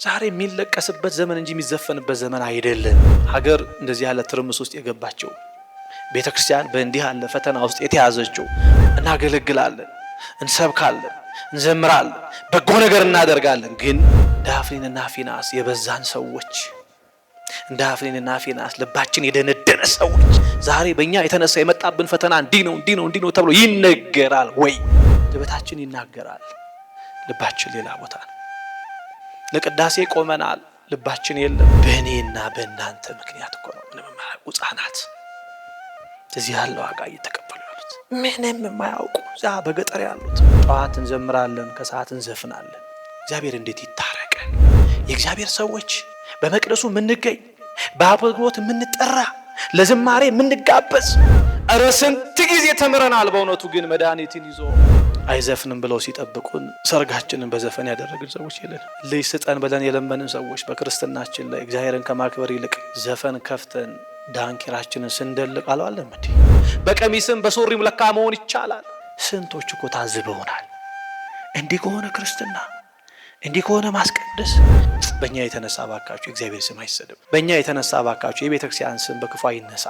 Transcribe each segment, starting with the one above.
ዛሬ የሚለቀስበት ዘመን እንጂ የሚዘፈንበት ዘመን አይደለም። ሀገር እንደዚህ ያለ ትርምስ ውስጥ የገባቸው፣ ቤተክርስቲያን በእንዲህ ያለ ፈተና ውስጥ የተያዘችው፣ እናገለግላለን፣ እንሰብካለን፣ እንዘምራለን፣ በጎ ነገር እናደርጋለን። ግን እንደ አፍኒንና ፊናስ የበዛን ሰዎች፣ እንደ አፍኒንና ፊናስ ልባችን የደነደነ ሰዎች ዛሬ በእኛ የተነሳ የመጣብን ፈተና እንዲህ ነው ተብሎ ይነገራል ወይ? ልበታችን ይናገራል፣ ልባችን ሌላ ቦታ ነው። ለቅዳሴ ቆመናል፣ ልባችን የለም። በእኔና በእናንተ ምክንያት እኮ ነው ምንም የማያውቁ ሕፃናት እዚህ ያለው ዋጋ እየተቀበሉ ያሉት፣ ምንም የማያውቁ እዛ በገጠር ያሉት። ጠዋት እንዘምራለን፣ ከሰዓት እንዘፍናለን። እግዚአብሔር እንዴት ይታረቀን? የእግዚአብሔር ሰዎች በመቅደሱ የምንገኝ፣ በአገልግሎት የምንጠራ፣ ለዝማሬ የምንጋበዝ፣ እረ ስንት ጊዜ ተምረናል። በእውነቱ ግን መድኃኒትን ይዞ አይዘፍንም ብለው ሲጠብቁን ሰርጋችንን በዘፈን ያደረግን ሰዎች የለን። ልጅ ስጠን ብለን የለመንን ሰዎች በክርስትናችን ላይ እግዚአብሔርን ከማክበር ይልቅ ዘፈን ከፍተን ዳንኪራችንን ስንደልቅ አለዋለም። እንዴ በቀሚስም በሱሪም ለካ መሆን ይቻላል። ስንቶች እኮ ታዝበውናል። እንዲህ ከሆነ ክርስትና፣ እንዲህ ከሆነ ማስቀደስ። በእኛ የተነሳ ባካችሁ እግዚአብሔር ስም አይሰድም። በእኛ የተነሳ ባካችሁ የቤተክርስቲያን ስም በክፉ አይነሳ።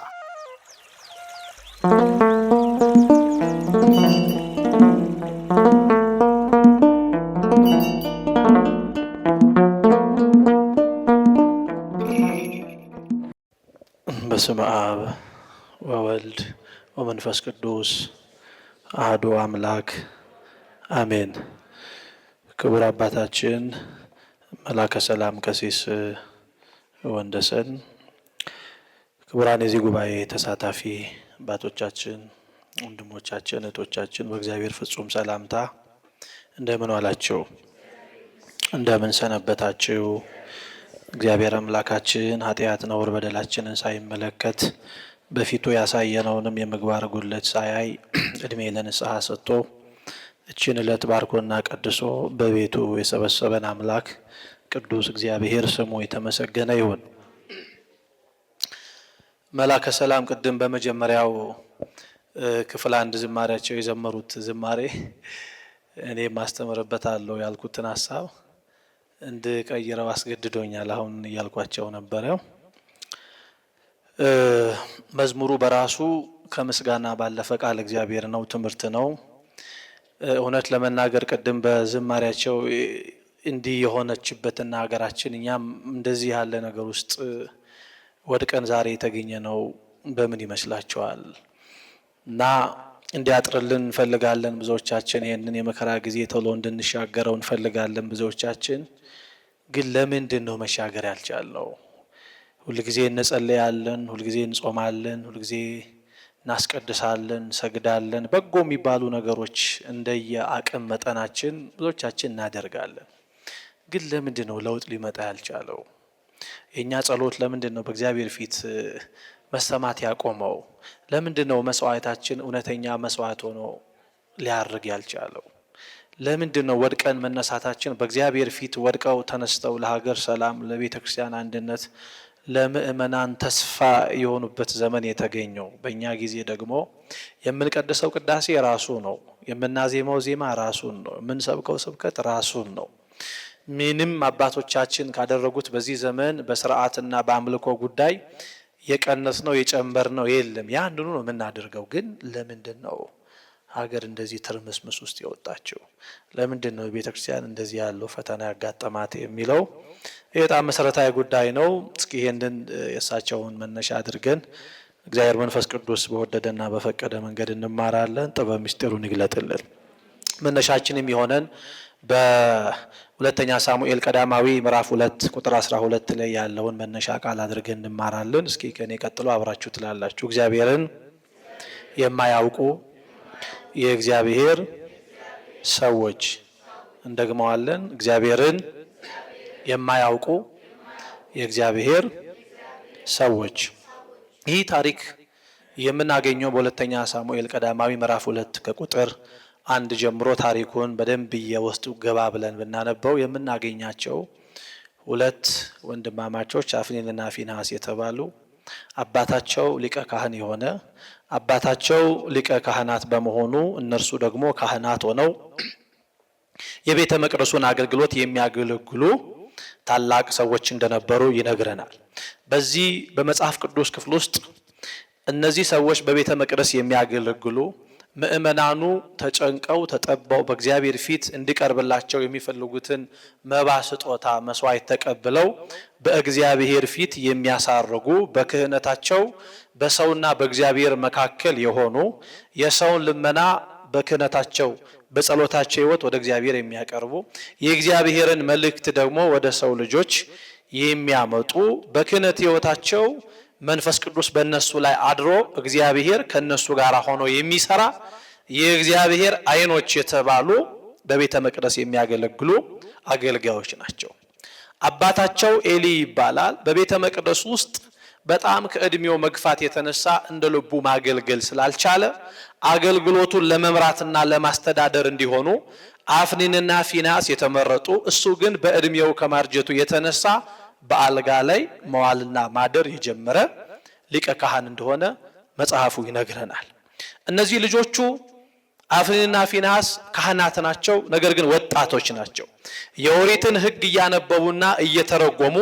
በስመ አብ ወወልድ ወመንፈስ ቅዱስ አሐዱ አምላክ አሜን። ክቡር አባታችን መላከ ሰላም ቀሲስ ወንደሰን፣ ክቡራን የዚህ ጉባኤ ተሳታፊ አባቶቻችን፣ ወንድሞቻችን፣ እህቶቻችን በእግዚአብሔር ፍጹም ሰላምታ እንደምን ዋላችሁ? እንደምን ሰነበታችሁ? እግዚአብሔር አምላካችን ኃጢአት ነውር በደላችንን ሳይመለከት በፊቱ ያሳየነውንም የምግባር ጉድለት ሳያይ እድሜ ለንስሐ ሰጥቶ እችን ዕለት ባርኮና ቀድሶ በቤቱ የሰበሰበን አምላክ ቅዱስ እግዚአብሔር ስሙ የተመሰገነ ይሁን። መላከ ሰላም ቅድም በመጀመሪያው ክፍል አንድ ዝማሬያቸው የዘመሩት ዝማሬ እኔ ማስተምርበታለሁ ያልኩትን ሀሳብ እንድቀይረው አስገድዶኛል። አሁን እያልኳቸው ነበረ። መዝሙሩ በራሱ ከምስጋና ባለፈ ቃል እግዚአብሔር ነው፣ ትምህርት ነው። እውነት ለመናገር ቅድም በዝማሬያቸው እንዲህ የሆነችበትና ሀገራችን እኛም እንደዚህ ያለ ነገር ውስጥ ወድቀን ዛሬ የተገኘ ነው በምን ይመስላችኋል? እና እንዲያጥርልን እንፈልጋለን ብዙዎቻችን። ይህንን የመከራ ጊዜ ቶሎ እንድንሻገረው እንፈልጋለን ብዙዎቻችን። ግን ለምንድን ነው መሻገር ያልቻልነው? ሁልጊዜ እንጸልያለን፣ ሁልጊዜ እንጾማለን፣ ሁልጊዜ እናስቀድሳለን፣ እንሰግዳለን። በጎ የሚባሉ ነገሮች እንደየ አቅም መጠናችን ብዙዎቻችን እናደርጋለን። ግን ለምንድን ነው ለውጥ ሊመጣ ያልቻለው? የእኛ ጸሎት ለምንድን ነው በእግዚአብሔር ፊት መሰማት ያቆመው? ለምንድን ነው መስዋዕታችን እውነተኛ መስዋዕት ሆኖ ሊያርግ ያልቻለው? ለምንድን ነው ወድቀን መነሳታችን በእግዚአብሔር ፊት ወድቀው ተነስተው ለሀገር ሰላም፣ ለቤተ ክርስቲያን አንድነት፣ ለምእመናን ተስፋ የሆኑበት ዘመን የተገኘው? በእኛ ጊዜ ደግሞ የምንቀድሰው ቅዳሴ ራሱ ነው፣ የምናዜመው ዜማ ራሱን ነው፣ የምንሰብከው ስብከት ራሱን ነው። ምንም አባቶቻችን ካደረጉት በዚህ ዘመን በስርዓትና በአምልኮ ጉዳይ የቀነስ ነው የጨመር ነው የለም። ያንኑ ነው የምናደርገው። ግን ለምንድን ነው ሀገር እንደዚህ ትርምስምስ ውስጥ የወጣችው? ለምንድን ነው ቤተ ክርስቲያን እንደዚህ ያለው ፈተና ያጋጠማት የሚለው በጣም መሰረታዊ ጉዳይ ነው። እስኪ ይህንን የእሳቸውን መነሻ አድርገን እግዚአብሔር መንፈስ ቅዱስ በወደደና በፈቀደ መንገድ እንማራለን። ጥበብ ምስጢሩን ይግለጥልን። መነሻችንም የሆነን በሁለተኛ ሳሙኤል ቀዳማዊ ምዕራፍ 2 ቁጥር 12 ላይ ያለውን መነሻ ቃል አድርገን እንማራለን። እስኪ ከኔ ቀጥሎ አብራችሁ ትላላችሁ። እግዚአብሔርን የማያውቁ የእግዚአብሔር ሰዎች። እንደግመዋለን። እግዚአብሔርን የማያውቁ የእግዚአብሔር ሰዎች። ይህ ታሪክ የምናገኘው በሁለተኛ ሳሙኤል ቀዳማዊ ምዕራፍ 2 ከቁጥር 1 ጀምሮ ታሪኩን በደንብ የውስጡ ገባ ብለን ብናነበው የምናገኛቸው ሁለት ወንድማማቾች አፍኒንና ፊናስ የተባሉ አባታቸው ሊቀ ካህን የሆነ አባታቸው ሊቀ ካህናት በመሆኑ እነርሱ ደግሞ ካህናት ሆነው የቤተ መቅደሱን አገልግሎት የሚያገለግሉ ታላቅ ሰዎች እንደነበሩ ይነግረናል። በዚህ በመጽሐፍ ቅዱስ ክፍል ውስጥ እነዚህ ሰዎች በቤተ መቅደስ የሚያገለግሉ ምእመናኑ ተጨንቀው ተጠበው በእግዚአብሔር ፊት እንዲቀርብላቸው የሚፈልጉትን መባ ስጦታ መስዋዕት ተቀብለው በእግዚአብሔር ፊት የሚያሳርጉ በክህነታቸው በሰውና በእግዚአብሔር መካከል የሆኑ የሰውን ልመና በክህነታቸው በጸሎታቸው ሕይወት ወደ እግዚአብሔር የሚያቀርቡ የእግዚአብሔርን መልእክት ደግሞ ወደ ሰው ልጆች የሚያመጡ በክህነት ሕይወታቸው መንፈስ ቅዱስ በእነሱ ላይ አድሮ እግዚአብሔር ከነሱ ጋር ሆኖ የሚሰራ የእግዚአብሔር አይኖች የተባሉ በቤተ መቅደስ የሚያገለግሉ አገልጋዮች ናቸው። አባታቸው ኤሊ ይባላል። በቤተ መቅደስ ውስጥ በጣም ከእድሜው መግፋት የተነሳ እንደ ልቡ ማገልገል ስላልቻለ አገልግሎቱን ለመምራትና ለማስተዳደር እንዲሆኑ አፍኒንና ፊናስ የተመረጡ፣ እሱ ግን በእድሜው ከማርጀቱ የተነሳ በአልጋ ላይ መዋልና ማደር የጀመረ ሊቀ ካህን እንደሆነ መጽሐፉ ይነግረናል። እነዚህ ልጆቹ አፍኒንና ፊናስ ካህናት ናቸው፣ ነገር ግን ወጣቶች ናቸው። የኦሪትን ሕግ እያነበቡና እየተረጎሙ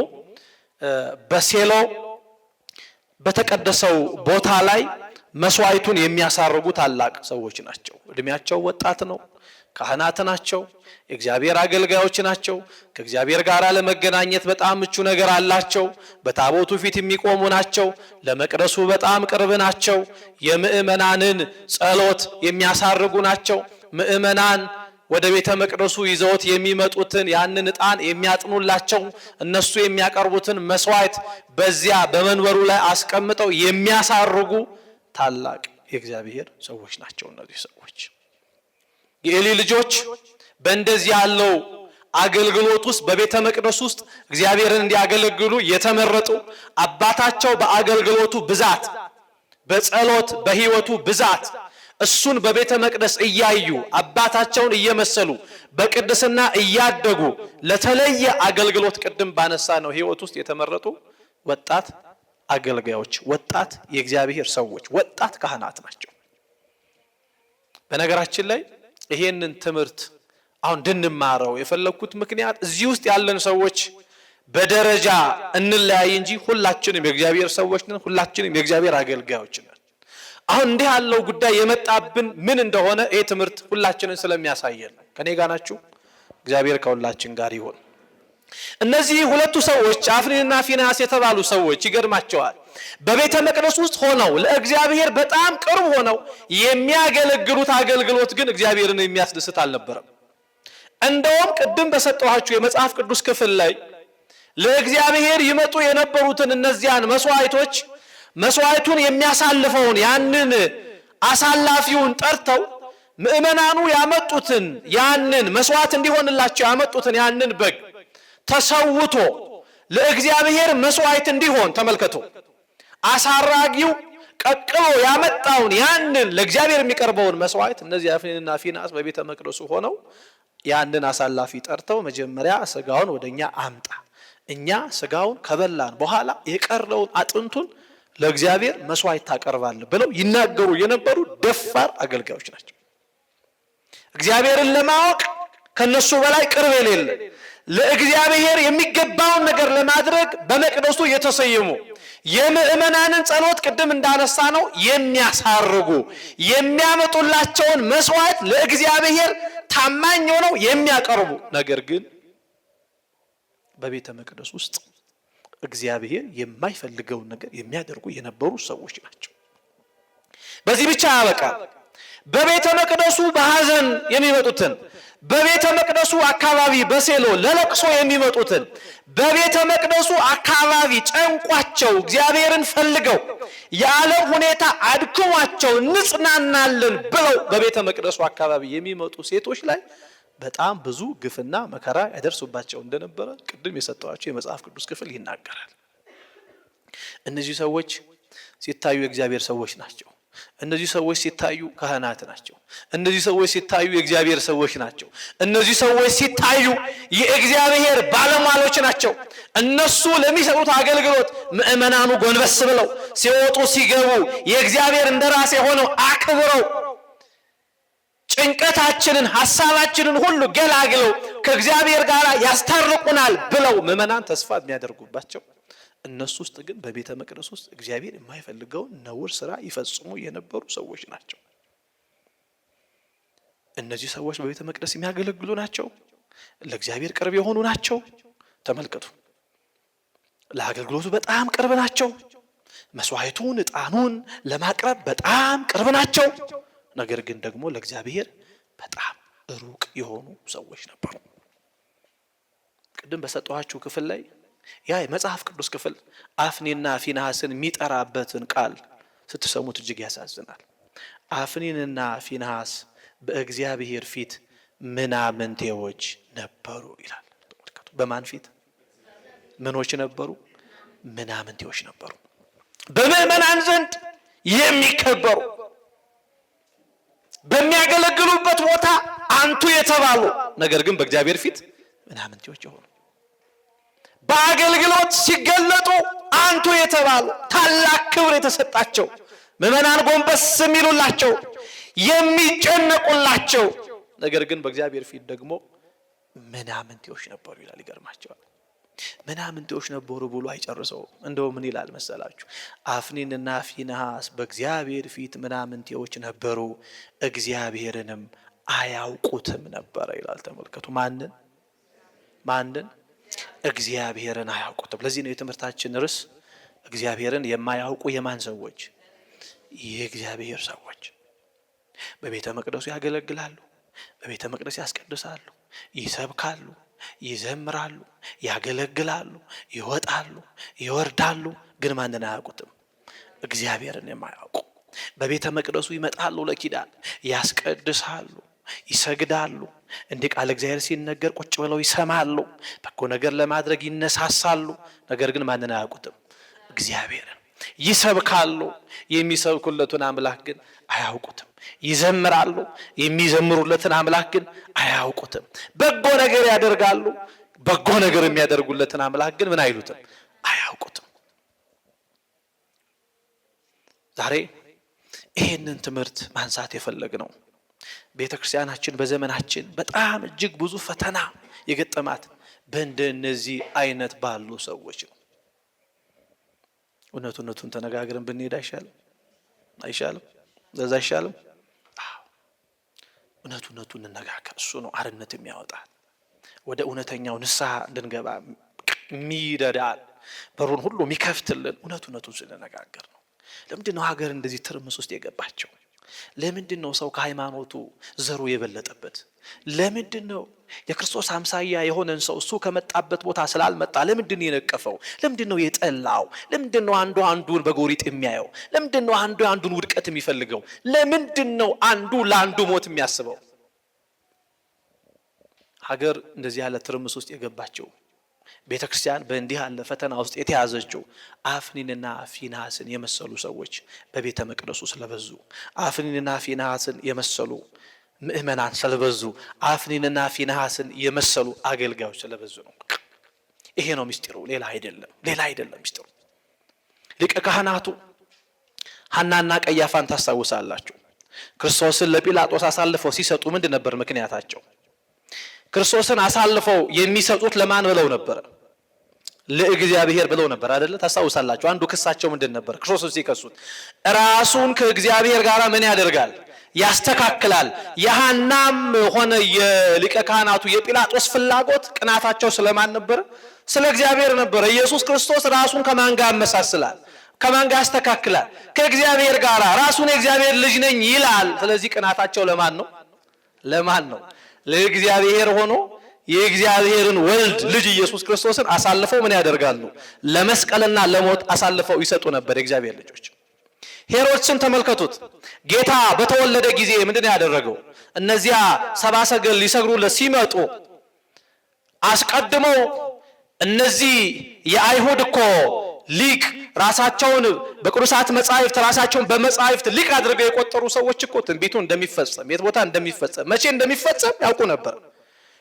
በሴሎ በተቀደሰው ቦታ ላይ መስዋዕቱን የሚያሳርጉ ታላቅ ሰዎች ናቸው። እድሜያቸው ወጣት ነው። ካህናት ናቸው። የእግዚአብሔር አገልጋዮች ናቸው። ከእግዚአብሔር ጋር ለመገናኘት በጣም ምቹ ነገር አላቸው። በታቦቱ ፊት የሚቆሙ ናቸው። ለመቅደሱ በጣም ቅርብ ናቸው። የምእመናንን ጸሎት የሚያሳርጉ ናቸው። ምእመናን ወደ ቤተ መቅደሱ ይዘውት የሚመጡትን ያንን ዕጣን የሚያጥኑላቸው፣ እነሱ የሚያቀርቡትን መስዋዕት በዚያ በመንበሩ ላይ አስቀምጠው የሚያሳርጉ ታላቅ የእግዚአብሔር ሰዎች ናቸው። እነዚህ ሰዎች የኤሊ ልጆች በእንደዚህ ያለው አገልግሎት ውስጥ በቤተ መቅደስ ውስጥ እግዚአብሔርን እንዲያገለግሉ የተመረጡ፣ አባታቸው በአገልግሎቱ ብዛት፣ በጸሎት በሕይወቱ ብዛት እሱን በቤተ መቅደስ እያዩ አባታቸውን እየመሰሉ በቅድስና እያደጉ ለተለየ አገልግሎት ቅድም ባነሳ ነው ሕይወት ውስጥ የተመረጡ ወጣት አገልጋዮች፣ ወጣት የእግዚአብሔር ሰዎች፣ ወጣት ካህናት ናቸው። በነገራችን ላይ ይሄንን ትምህርት አሁን እንድንማረው የፈለኩት ምክንያት እዚህ ውስጥ ያለን ሰዎች በደረጃ እንለያይ እንጂ ሁላችንም የእግዚአብሔር ሰዎች ነን። ሁላችንም የእግዚአብሔር አገልጋዮች ነን። አሁን እንዲህ ያለው ጉዳይ የመጣብን ምን እንደሆነ ይሄ ትምህርት ሁላችንን ስለሚያሳየን ነው። ከኔ ጋር ናችሁ? እግዚአብሔር ከሁላችን ጋር ይሁን። እነዚህ ሁለቱ ሰዎች አፍኒንና ፊናስ የተባሉ ሰዎች ይገርማቸዋል። በቤተ መቅደስ ውስጥ ሆነው ለእግዚአብሔር በጣም ቅርብ ሆነው የሚያገለግሉት አገልግሎት ግን እግዚአብሔርን የሚያስደስት አልነበረም። እንደውም ቅድም በሰጠኋችሁ የመጽሐፍ ቅዱስ ክፍል ላይ ለእግዚአብሔር ይመጡ የነበሩትን እነዚያን መስዋዕቱን የሚያሳልፈውን ያንን አሳላፊውን ጠርተው ምእመናኑ ያመጡትን ያንን መስዋዕት እንዲሆንላቸው ያመጡትን ያንን በግ ተሰውቶ ለእግዚአብሔር መስዋዕት እንዲሆን ተመልከቱ። አሳራጊው ቀቅሎ ያመጣውን ያንን ለእግዚአብሔር የሚቀርበውን መስዋዕት እነዚህ አፍኒንና ፊናስ በቤተ መቅደሱ ሆነው ያንን አሳላፊ ጠርተው መጀመሪያ ስጋውን ወደኛ አምጣ፣ እኛ ስጋውን ከበላን በኋላ የቀረውን አጥንቱን ለእግዚአብሔር መስዋዕት ታቀርባለህ ብለው ይናገሩ የነበሩ ደፋር አገልጋዮች ናቸው። እግዚአብሔርን ለማወቅ ከነሱ በላይ ቅርብ የሌለ፣ ለእግዚአብሔር የሚገባውን ነገር ለማድረግ በመቅደሱ የተሰየሙ፣ የምእመናንን ጸሎት ቅድም እንዳነሳ ነው የሚያሳርጉ፣ የሚያመጡላቸውን መስዋዕት ለእግዚአብሔር ታማኝ ሆነው የሚያቀርቡ፣ ነገር ግን በቤተ መቅደስ ውስጥ እግዚአብሔር የማይፈልገውን ነገር የሚያደርጉ የነበሩ ሰዎች ናቸው። በዚህ ብቻ ያበቃል። በቤተ መቅደሱ በሐዘን የሚመጡትን፣ በቤተ መቅደሱ አካባቢ በሴሎ ለለቅሶ የሚመጡትን፣ በቤተ መቅደሱ አካባቢ ጨንቋቸው እግዚአብሔርን ፈልገው የዓለም ሁኔታ አድክሟቸው እንጽናናለን ብለው በቤተ መቅደሱ አካባቢ የሚመጡ ሴቶች ላይ በጣም ብዙ ግፍና መከራ ያደርሱባቸው እንደነበረ ቅድም የሰጠኋቸው የመጽሐፍ ቅዱስ ክፍል ይናገራል። እነዚህ ሰዎች ሲታዩ የእግዚአብሔር ሰዎች ናቸው። እነዚህ ሰዎች ሲታዩ ካህናት ናቸው። እነዚህ ሰዎች ሲታዩ የእግዚአብሔር ሰዎች ናቸው። እነዚህ ሰዎች ሲታዩ የእግዚአብሔር ባለሟሎች ናቸው። እነሱ ለሚሰጡት አገልግሎት ምእመናኑ ጎንበስ ብለው ሲወጡ ሲገቡ የእግዚአብሔር እንደራሴ ሆነው አክብረው ጭንቀታችንን ሐሳባችንን ሁሉ ገላግለው ከእግዚአብሔር ጋር ያስታርቁናል ብለው ምእመናን ተስፋ የሚያደርጉባቸው እነሱ ውስጥ ግን በቤተ መቅደስ ውስጥ እግዚአብሔር የማይፈልገውን ነውር ስራ ይፈጽሙ የነበሩ ሰዎች ናቸው። እነዚህ ሰዎች በቤተ መቅደስ የሚያገለግሉ ናቸው። ለእግዚአብሔር ቅርብ የሆኑ ናቸው። ተመልከቱ፣ ለአገልግሎቱ በጣም ቅርብ ናቸው። መስዋዕቱን ዕጣኑን ለማቅረብ በጣም ቅርብ ናቸው። ነገር ግን ደግሞ ለእግዚአብሔር በጣም ሩቅ የሆኑ ሰዎች ነበሩ። ቅድም በሰጠኋችሁ ክፍል ላይ ያ የመጽሐፍ ቅዱስ ክፍል አፍኒንና ፊንሐስን የሚጠራበትን ቃል ስትሰሙት እጅግ ያሳዝናል። አፍኒንና ፊንሐስ በእግዚአብሔር ፊት ምናምንቴዎች ነበሩ ይላል። በማን ፊት ምኖች ነበሩ? ምናምንቴዎች ነበሩ። በምእመናን ዘንድ የሚከበሩ በሚያገለግሉበት ቦታ አንቱ የተባሉ ነገር ግን በእግዚአብሔር ፊት ምናምንቴዎች የሆኑ በአገልግሎት ሲገለጡ አንቱ የተባሉ ታላቅ ክብር የተሰጣቸው ምእመናን ጎንበስ የሚሉላቸው የሚጨነቁላቸው ነገር ግን በእግዚአብሔር ፊት ደግሞ ምናምንቴዎች ነበሩ ይላል። ይገርማቸዋል። ምናምንቴዎች ነበሩ ብሎ አይጨርሰው። እንደው ምን ይላል መሰላችሁ? አፍኒንና ፊንሐስ በእግዚአብሔር ፊት ምናምንቴዎች ነበሩ፣ እግዚአብሔርንም አያውቁትም ነበረ ይላል። ተመልከቱ። ማንን? እግዚአብሔርን አያውቁትም። ለዚህ ነው የትምህርታችን ርዕስ እግዚአብሔርን የማያውቁ የማን ሰዎች? የእግዚአብሔር ሰዎች። በቤተ መቅደሱ ያገለግላሉ፣ በቤተ መቅደስ ያስቀድሳሉ፣ ይሰብካሉ፣ ይዘምራሉ፣ ያገለግላሉ፣ ይወጣሉ፣ ይወርዳሉ። ግን ማንን አያውቁትም? እግዚአብሔርን የማያውቁ። በቤተ መቅደሱ ይመጣሉ፣ ለኪዳን ያስቀድሳሉ፣ ይሰግዳሉ፣ እንዲህ ቃል እግዚአብሔር ሲነገር ቁጭ ብለው ይሰማሉ፣ በጎ ነገር ለማድረግ ይነሳሳሉ። ነገር ግን ማንን አያውቁትም? እግዚአብሔርን። ይሰብካሉ፣ የሚሰብኩለትን አምላክ ግን አያውቁትም። ይዘምራሉ፣ የሚዘምሩለትን አምላክ ግን አያውቁትም። በጎ ነገር ያደርጋሉ፣ በጎ ነገር የሚያደርጉለትን አምላክ ግን ምን አይሉትም? አያውቁትም። ዛሬ ይሄንን ትምህርት ማንሳት የፈለግነው ቤተክርስቲያናችን በዘመናችን በጣም እጅግ ብዙ ፈተና የገጠማት በእንደነዚህ አይነት ባሉ ሰዎች ነው። እውነቱን ተነጋግረን ብንሄድ አይሻልም? ለዛ አይሻልም? እውነቱን እንነጋገር። እሱ ነው አርነት የሚያወጣል፣ ወደ እውነተኛው ንስሐ እንድንገባ የሚረዳን፣ በሩን ሁሉ የሚከፍትልን እውነቱን ስንነጋገር ነው። ለምንድን ነው ሀገር እንደዚህ ትርምስ ውስጥ የገባቸው? ለምንድን ነው ሰው ከሃይማኖቱ ዘሩ የበለጠበት? ለምንድን ነው የክርስቶስ አምሳያ የሆነን ሰው እሱ ከመጣበት ቦታ ስላልመጣ ለምንድን ነው የነቀፈው? ለምንድን ነው የጠላው? ለምንድን ነው አንዱ አንዱን በጎሪጥ የሚያየው? ለምንድን ነው አንዱ አንዱን ውድቀት የሚፈልገው? ለምንድን ነው አንዱ ለአንዱ ሞት የሚያስበው? ሀገር እንደዚህ ያለ ትርምስ ውስጥ የገባቸው፣ ቤተ ክርስቲያን በእንዲህ ያለ ፈተና ውስጥ የተያዘችው አፍኒንና ፊንሐስን የመሰሉ ሰዎች በቤተ መቅደሱ ስለበዙ፣ አፍኒንና ፊንሐስን የመሰሉ ምእመናን ስለበዙ፣ አፍኒንና ፊንሐስን የመሰሉ አገልጋዮች ስለበዙ ነው። ይሄ ነው ምስጢሩ፣ ሌላ አይደለም ምስጢሩ። ሊቀ ካህናቱ ሐናና ቀያፋን ታስታውሳላችሁ። ክርስቶስን ለጲላጦስ አሳልፈው ሲሰጡ ምንድን ነበር ምክንያታቸው? ክርስቶስን አሳልፈው የሚሰጡት ለማን ብለው ነበር? ለእግዚአብሔር ብለው ነበር አይደለ? ታስታውሳላችሁ። አንዱ ክሳቸው ምንድን ነበር? ክርስቶስን ሲከሱት ራሱን ከእግዚአብሔር ጋር ምን ያደርጋል? ያስተካክላል። የሐናም ሆነ የሊቀ ካህናቱ የጲላጦስ ፍላጎት ቅናታቸው ስለማን ነበር? ስለ እግዚአብሔር ነበር። ኢየሱስ ክርስቶስ ራሱን ከማን ጋር ያመሳስላል? ከማን ጋር ያስተካክላል? ከእግዚአብሔር ጋር። ራሱን የእግዚአብሔር ልጅ ነኝ ይላል። ስለዚህ ቅናታቸው ለማን ነው? ለእግዚአብሔር ሆኖ የእግዚአብሔርን ወልድ ልጅ ኢየሱስ ክርስቶስን አሳልፈው ምን ያደርጋሉ? ለመስቀልና ለሞት አሳልፈው ይሰጡ ነበር የእግዚአብሔር ልጆች። ሄሮድስን ተመልከቱት። ጌታ በተወለደ ጊዜ ምንድን ያደረገው? እነዚያ ሰብአ ሰገል ሊሰግዱለት ሲመጡ አስቀድመው እነዚህ የአይሁድ እኮ ሊቅ ራሳቸውን በቅዱሳት መጻሕፍት ራሳቸውን በመጻሕፍት ሊቅ አድርገው የቆጠሩ ሰዎች እኮ ትንቢቱ እንደሚፈጸም የት ቦታ እንደሚፈጸም መቼ እንደሚፈጸም ያውቁ ነበር።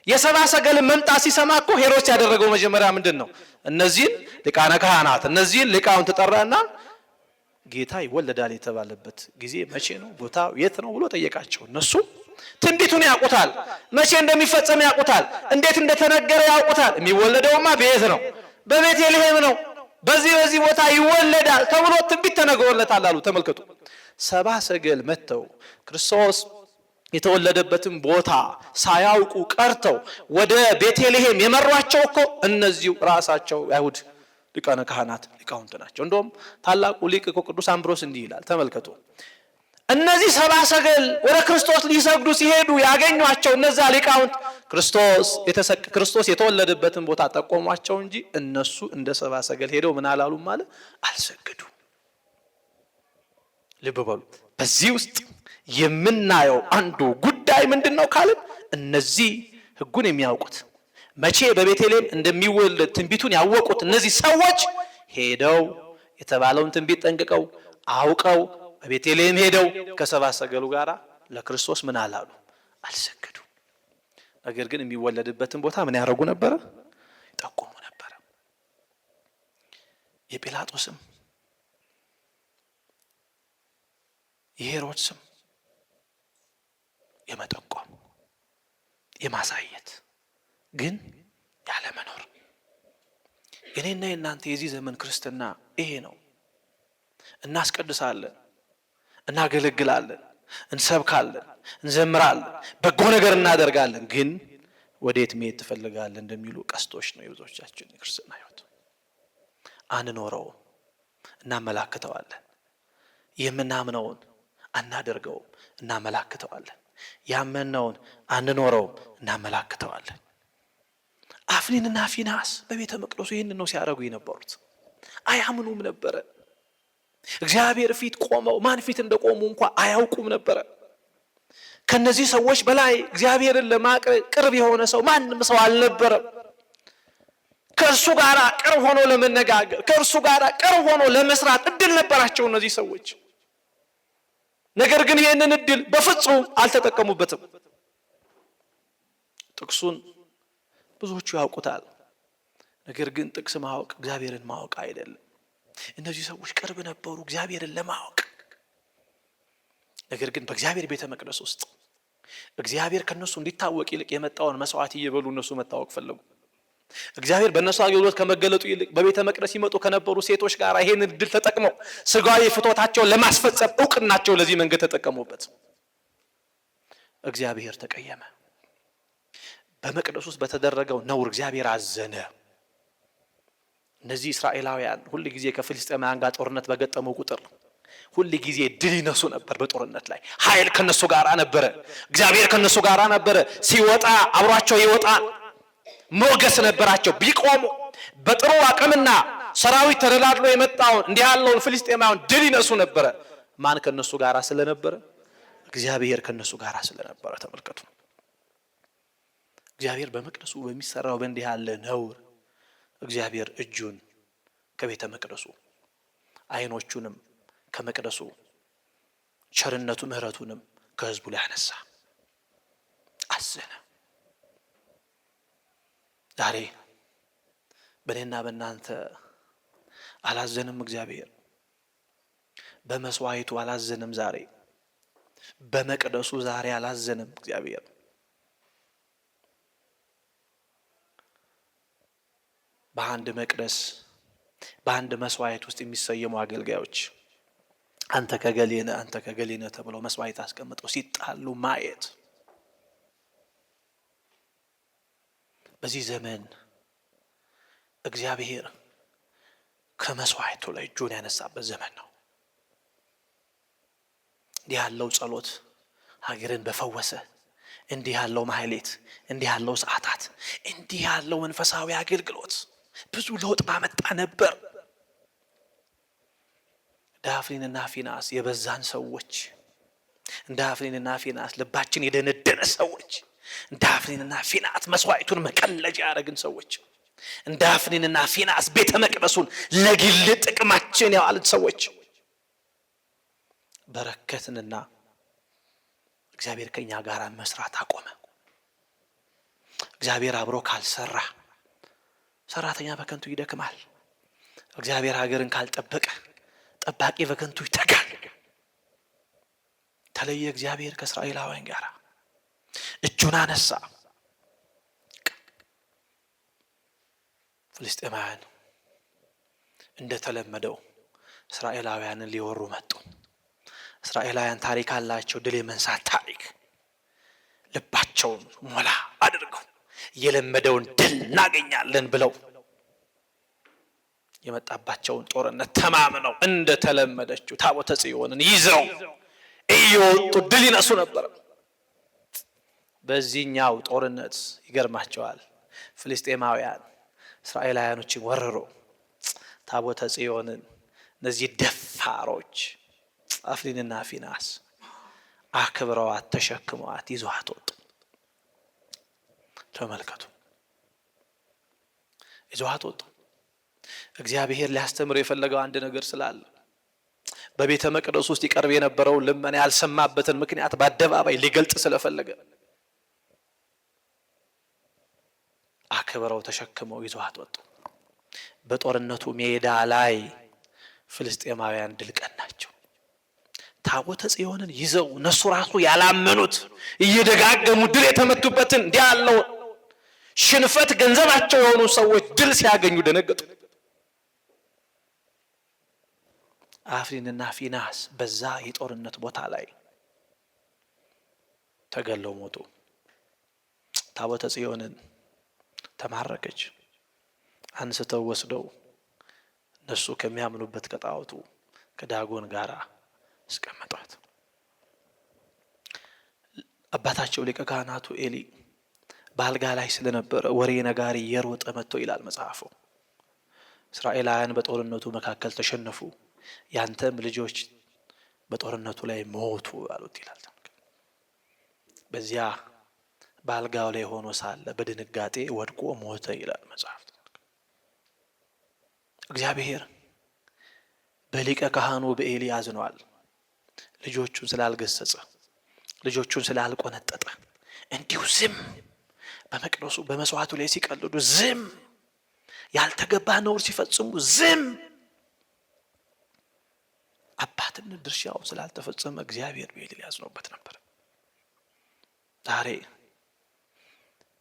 የሰብአ ሰገል መምጣት ሲሰማ እኮ ሄሮድስ ያደረገው መጀመሪያ ምንድን ነው? እነዚህን ሊቃነ ካህናት እነዚህን ሊቃውንት ተጠራና ጌታ ይወለዳል የተባለበት ጊዜ መቼ ነው? ቦታው የት ነው ብሎ ጠየቃቸው። እነሱ ትንቢቱን ያውቁታል። መቼ እንደሚፈጸም ያውቁታል። እንዴት እንደተነገረ ያውቁታል። የሚወለደውማ ቤት ነው፣ በቤተልሔም ነው፣ በዚህ ቦታ ይወለዳል ተብሎ ትንቢት ተነግሮለታል አሉ። ተመልከቱ። ሰብአ ሰገል መጥተው ክርስቶስ የተወለደበትን ቦታ ሳያውቁ ቀርተው ወደ ቤተልሔም የመሯቸው እኮ እነዚሁ ራሳቸው አይሁድ ሊቃነ ካህናት ሊቃውንት ናቸው። እንደውም ታላቁ ሊቅ ቅዱስ አምብሮስ እንዲህ ይላል። ተመልከቱ። እነዚህ ሰብአ ሰገል ወደ ክርስቶስ ሊሰግዱ ሲሄዱ ያገኟቸው እነዛ ሊቃውንት ክርስቶስ የተወለደበትን ቦታ ጠቆሟቸው እንጂ እነሱ እንደ ሰብአ ሰገል ሄደው ምን አላሉም ማለት አልሰገዱም። ልብ በሉ። በዚህ ውስጥ የምናየው አንዱ ጉዳይ ምንድነው ካልን እነዚህ ሕጉን የሚያውቁት መቼ በቤተልሔም እንደሚወለድ ትንቢቱን ያወቁት እነዚህ ሰዎች ሄደው የተባለውን ትንቢት ጠንቅቀው አውቀው በቤተልሔም ሄደው ከሰብአ ሰገሉ ጋር ለክርስቶስ ምን አላሉ አልሰገዱ። ነገር ግን የሚወለድበትን ቦታ ምን ያደርጉ ነበር? ይጠቁሙ ነበር። የጲላጦስም የሄሮድስም የመጠቆም የማሳየት ግን ያለ መኖር የኔና የናንተ የዚህ ዘመን ክርስትና ይሄ ነው። እናስቀድሳለን፣ እናገለግላለን፣ እንሰብካለን፣ እንዘምራለን፣ በጎ ነገር እናደርጋለን። ግን ወዴት መሄድ ትፈልጋለህ እንደሚሉ ቀስቶች ነው የብዙዎቻችን የክርስትና ሕይወት። አንኖረውም፣ እናመላክተዋለን። የምናምነውን አናደርገውም፣ እናመላክተዋለን። ያመነውን አንኖረውም፣ እናመላክተዋለን። አፍኒንና ፊናስ በቤተ መቅደሱ ይህንን ነው ሲያደርጉ የነበሩት። አያምኑም ነበረ። እግዚአብሔር ፊት ቆመው ማን ፊት እንደቆሙ እንኳን አያውቁም ነበረ። ከነዚህ ሰዎች በላይ እግዚአብሔርን ለማቅረብ ቅርብ የሆነ ሰው ማንም ሰው አልነበረም። ከእርሱ ጋር ቅርብ ሆኖ ለመነጋገር ከእርሱ ጋር ቅርብ ሆኖ ለመስራት እድል ነበራቸው እነዚህ ሰዎች። ነገር ግን ይህንን እድል በፍጹም አልተጠቀሙበትም። ጥቅሱን ብዙዎቹ ያውቁታል። ነገር ግን ጥቅስ ማወቅ እግዚአብሔርን ማወቅ አይደለም። እነዚህ ሰዎች ቅርብ ነበሩ እግዚአብሔርን ለማወቅ። ነገር ግን በእግዚአብሔር ቤተ መቅደስ ውስጥ እግዚአብሔር ከነሱ እንዲታወቅ ይልቅ የመጣውን መስዋዕት እየበሉ እነሱ መታወቅ ፈለጉ። እግዚአብሔር በእነሱ አገልግሎት ከመገለጡ ይልቅ በቤተ መቅደስ ይመጡ ከነበሩ ሴቶች ጋር ይሄንን እድል ተጠቅመው ስጋዊ ፍትወታቸውን ለማስፈጸም እውቅናቸው ለዚህ መንገድ ተጠቀሙበት። እግዚአብሔር ተቀየመ። በመቅደስ ውስጥ በተደረገው ነውር እግዚአብሔር አዘነ። እነዚህ እስራኤላውያን ሁሉ ጊዜ ከፍልስጤማውያን ጋር ጦርነት በገጠሙ ቁጥር ሁሉ ጊዜ ድል ይነሱ ነበር። በጦርነት ላይ ኃይል ከነሱ ጋር ነበረ። እግዚአብሔር ከነሱ ጋር ነበረ። ሲወጣ አብሯቸው ይወጣል። ሞገስ ነበራቸው። ቢቆሙ በጥሩ አቅምና ሰራዊት ተደላድሎ የመጣውን እንዲህ ያለውን ፍልስጤማውያን ድል ይነሱ ነበረ። ማን ከነሱ ጋር ስለነበረ? እግዚአብሔር ከነሱ ጋር ስለነበረ። ተመልከቱ። እግዚአብሔር በመቅደሱ በሚሰራው በእንዲህ ያለ ነውር እግዚአብሔር እጁን ከቤተ መቅደሱ አይኖቹንም ከመቅደሱ ቸርነቱ ምሕረቱንም ከሕዝቡ ላይ አነሳ። አዘነ። ዛሬ በእኔና በእናንተ አላዘንም እግዚአብሔር? በመስዋዕቱ አላዘንም ዛሬ? በመቅደሱ ዛሬ አላዘንም እግዚአብሔር? በአንድ መቅደስ በአንድ መስዋዕት ውስጥ የሚሰየሙ አገልጋዮች አንተ ከገሌነ አንተ ከገሌነ ተብለው መስዋዕት አስቀምጠው ሲጣሉ ማየት በዚህ ዘመን እግዚአብሔር ከመስዋዕቱ ላይ እጁን ያነሳበት ዘመን ነው። እንዲህ ያለው ጸሎት ሀገርን በፈወሰ፣ እንዲህ ያለው ማህሌት፣ እንዲህ ያለው ሰዓታት፣ እንዲህ ያለው መንፈሳዊ አገልግሎት ብዙ ለውጥ ባመጣ ነበር። ዳፍኒንና ፊናስ የበዛን ሰዎች፣ ዳፍኒንና ፊናስ ልባችን የደነደነ ሰዎች፣ ዳፍኒንና ፊናስ መስዋዕቱን መቀለጃ ያደረግን ሰዎች፣ ዳፍኒንና ፊናስ ቤተ መቅደሱን ለግል ጥቅማችን ያዋልን ሰዎች በረከትንና እግዚአብሔር ከኛ ጋር መስራት አቆመ። እግዚአብሔር አብሮ ካልሰራ ሰራተኛ በከንቱ ይደክማል። እግዚአብሔር ሀገርን ካልጠበቀ ጠባቂ በከንቱ ይተጋል። ተለየ እግዚአብሔር ከእስራኤላውያን ጋር። እጁን አነሳ። ፍልስጤማውያን እንደተለመደው እስራኤላውያንን ሊወሩ መጡ። እስራኤላውያን ታሪክ አላቸው፣ ድል የመንሳት ታሪክ። ልባቸውን ሞላ አድርገው የለመደውን ድል እናገኛለን ብለው የመጣባቸውን ጦርነት ተማምነው እንደተለመደችው ታቦተ ጽዮንን ይዘው እየወጡ ድል ይነሱ ነበር። በዚህኛው ጦርነት ይገርማቸዋል። ፍልስጤማውያን እስራኤላውያኖችን ወረሩ። ታቦተ ጽዮንን እነዚህ ደፋሮች አፍኒንና ፊናስ አክብረዋት ተሸክመዋት ይዘዋት ወጡ። ተመልከቱ፣ ይዘዋት ወጡ። እግዚአብሔር ሊያስተምር የፈለገው አንድ ነገር ስላለ በቤተ መቅደስ ውስጥ ይቀርብ የነበረው ልመና ያልሰማበትን ምክንያት በአደባባይ ሊገልጥ ስለፈለገ አክብረው ተሸክመው ይዘዋት ወጡ። በጦርነቱ ሜዳ ላይ ፍልስጤማውያን ድል ቀናቸው። ታቦተ ጽዮንን ይዘው እነሱ ራሱ ያላመኑት እየደጋገሙ ድል የተመቱበትን እንዲህ ያለው ሽንፈት ገንዘባቸው የሆኑ ሰዎች ድል ሲያገኙ ደነገጡ። አፍኒንና ፊናስ በዛ የጦርነት ቦታ ላይ ተገለው ሞቱ። ታቦተ ጽዮንን ተማረከች። አንስተው ወስደው እነሱ ከሚያምኑበት ከጣዖቱ ከዳጎን ጋር አስቀመጧት። አባታቸው ሊቀ ካህናቱ ኤሊ በአልጋ ላይ ስለነበረ ወሬ ነጋሪ የሮጠ መጥቶ ይላል መጽሐፉ፣ እስራኤላውያን በጦርነቱ መካከል ተሸነፉ፣ ያንተም ልጆች በጦርነቱ ላይ ሞቱ አሉት ይላል። በዚያ በአልጋው ላይ ሆኖ ሳለ በድንጋጤ ወድቆ ሞተ ይላል መጽሐፍ። እግዚአብሔር በሊቀ ካህኑ በኤሊ አዝኗል። ልጆቹን ስላልገሰጸ፣ ልጆቹን ስላልቆነጠጠ፣ እንዲሁ ዝም በመቅደሱ በመስዋዕቱ ላይ ሲቀልዱ ዝም፣ ያልተገባ ነውር ሲፈጽሙ ዝም፣ አባትነት ድርሻው ስላልተፈጸመ እግዚአብሔር በኤሊ ያዝኖበት ነበር። ዛሬ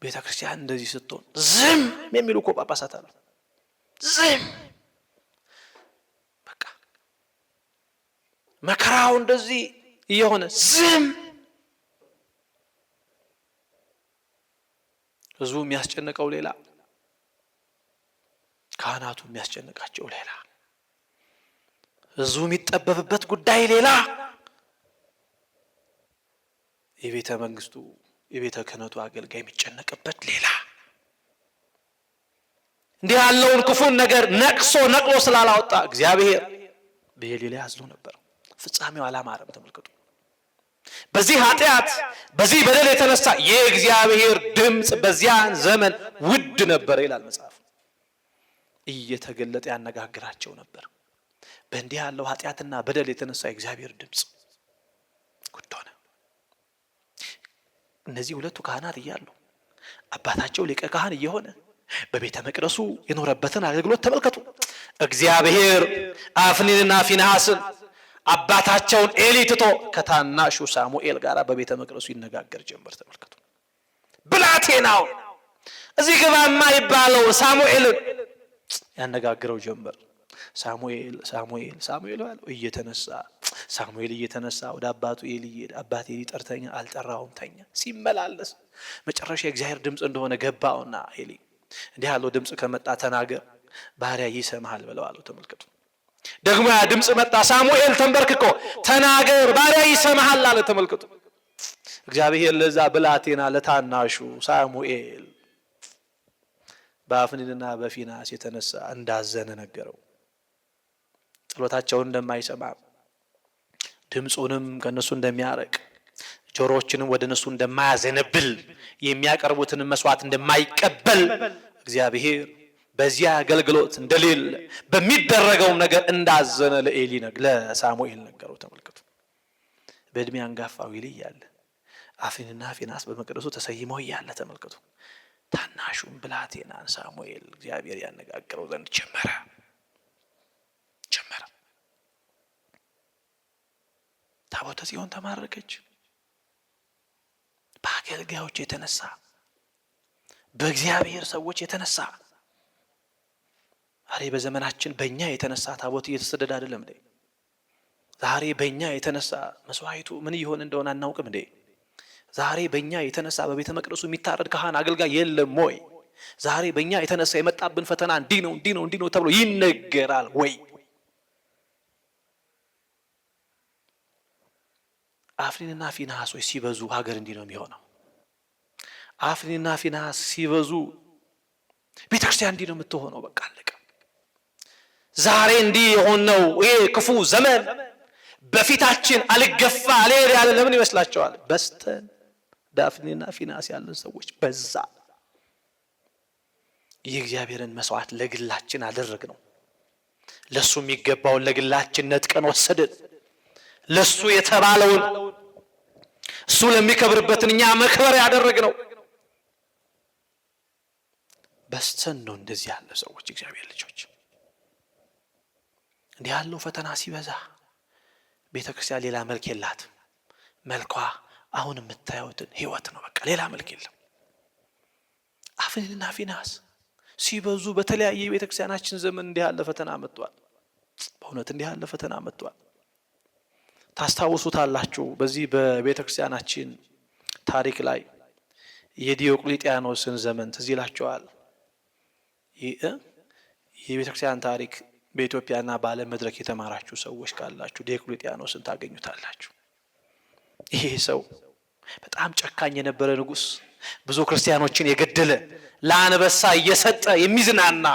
ቤተ ክርስቲያን እንደዚህ ስትሆን ዝም የሚሉ እኮ ጳጳሳት አሉ። ዝም በቃ መከራው እንደዚህ እየሆነ ዝም። ህዝቡ የሚያስጨንቀው ሌላ፣ ካህናቱ የሚያስጨንቃቸው ሌላ፣ ህዝቡ የሚጠበብበት ጉዳይ ሌላ፣ የቤተ መንግስቱ የቤተ ክህነቱ አገልጋይ የሚጨነቅበት ሌላ። እንዲህ ያለውን ክፉን ነገር ነቅሎ ስላላወጣ እግዚአብሔር በኤሊ ላይ አዝኖ ነበር። ፍጻሜው አላማረም። ተመልከቱ። በዚህ ኃጢአት በዚህ በደል የተነሳ የእግዚአብሔር ድምፅ በዚያን ዘመን ውድ ነበር ይላል መጽሐፍ። እየተገለጠ ያነጋግራቸው ነበር። በእንዲህ ያለው ኃጢአትና በደል የተነሳ የእግዚአብሔር ድምፅ ውድ ሆነ። እነዚህ ሁለቱ ካህናት እያሉ አባታቸው ሊቀ ካህን እየሆነ በቤተ መቅደሱ የኖረበትን አገልግሎት ተመልከቱ። እግዚአብሔር አፍኒንና ፊንሐስን አባታቸውን ኤሊ ትቶ ከታናሹ ሳሙኤል ጋር በቤተ መቅደሱ ይነጋገር ጀመር። ተመልከቱ። ብላቴናው እዚህ ግባ የማይባለው ሳሙኤልን ያነጋግረው ጀመር። ሳሙኤል ሳሙኤል ሳሙኤል አለው። ሳሙኤል እየተነሳ ወደ አባቱ ኤሊ ይሄድ። አባቴ ኤሊ ጠርተኛ፣ አልጠራውም፣ ተኛ። ሲመላለስ መጨረሻ የእግዚአብሔር ድምፅ እንደሆነ ገባውና ኤሊ እንዲህ ያለው ድምፅ ከመጣ ተናገር፣ ባሪያ ይሰማሃል ብለው አለው። ተመልከቱ። ደግሞ ያ ድምፅ መጣ። ሳሙኤል ተንበርክኮ ተናገር፣ ባሪያ ይሰማሃል አለ። ተመልከቱ። እግዚአብሔር ለዛ ብላቴና ለታናሹ ሳሙኤል በአፍኒንና በፊናስ የተነሳ እንዳዘነ ነገረው። ጸሎታቸውን እንደማይሰማ፣ ድምፁንም ከነሱ እንደሚያረቅ፣ ጆሮዎችንም ወደ እነሱ እንደማያዘነብል፣ የሚያቀርቡትን መስዋዕት እንደማይቀበል እግዚአብሔር በዚያ አገልግሎት እንደሌለ በሚደረገውም ነገር እንዳዘነ ለሳሙኤል ነገረው። ተመልከቱ። በእድሜ አንጋፋው ኤሊ እያለ አፍኒንና ፊናስ በመቅደሱ ተሰይመው እያለ ተመልከቱ። ታናሹን ብላቴናን ሳሙኤል እግዚአብሔር ያነጋግረው ዘንድ ጀመረ። ታቦተ ጽዮን ተማረከች። በአገልጋዮች የተነሳ በእግዚአብሔር ሰዎች የተነሳ ዛሬ በዘመናችን በእኛ የተነሳ ታቦት እየተሰደደ አይደለም እንዴ? ዛሬ በእኛ የተነሳ መስዋዕቱ ምን ይሆን እንደሆነ አናውቅም እንዴ? ዛሬ በእኛ የተነሳ በቤተ መቅደሱ የሚታረድ ካህን አገልጋይ የለም ወይ? ዛሬ በእኛ የተነሳ የመጣብን ፈተና እንዲህ ነው ተብሎ ይነገራል ወይ? አፍኒንና ፊንሐሶች ሲበዙ ሀገር እንዲህ ነው የሚሆነው። አፍኒንና ፊንሐስ ሲበዙ ቤተክርስቲያን እንዲህ ነው የምትሆነው። በቃ አለቀ። ዛሬ እንዲህ የሆነው ይሄ ክፉ ዘመን በፊታችን አልገፋ አልሄድ ያለ ለምን ይመስላችኋል? በስተን ዳፍኒና ፊንሐስ ያለን ሰዎች በዛ። የእግዚአብሔርን መስዋዕት ለግላችን አደረግነው። ለሱ የሚገባውን ለግላችን ነጥቀን ወሰድን። ለሱ የተባለውን እሱ ለሚከብርበትን እኛ መክበር ያደረግነው በስተን ነው። እንደዚህ ያለ ሰዎች እግዚአብሔር ልጆች እንዲህ ያለው ፈተና ሲበዛ ቤተክርስቲያን ሌላ መልክ የላትም። መልኳ አሁን የምታዩትን ህይወት ነው። በቃ ሌላ መልክ የለም። አፍኒንና ፊንሐስ ሲበዙ በተለያየ ቤተክርስቲያናችን ዘመን እንዲህ ያለ ፈተና መጥቷል። በእውነት እንዲህ ያለ ፈተና መጥቷል። ታስታውሱታላችሁ። በዚህ በቤተክርስቲያናችን ታሪክ ላይ የዲዮቅልጥያኖስን ዘመን ትዝ ይላችኋል። የቤተክርስቲያን ታሪክ በኢትዮጵያና በዓለም መድረክ የተማራችሁ ሰዎች ካላችሁ ዲዮቅልጥያኖስን ታገኙታላችሁ። ይሄ ሰው በጣም ጨካኝ የነበረ ንጉስ፣ ብዙ ክርስቲያኖችን የገደለ፣ ለአንበሳ እየሰጠ የሚዝናና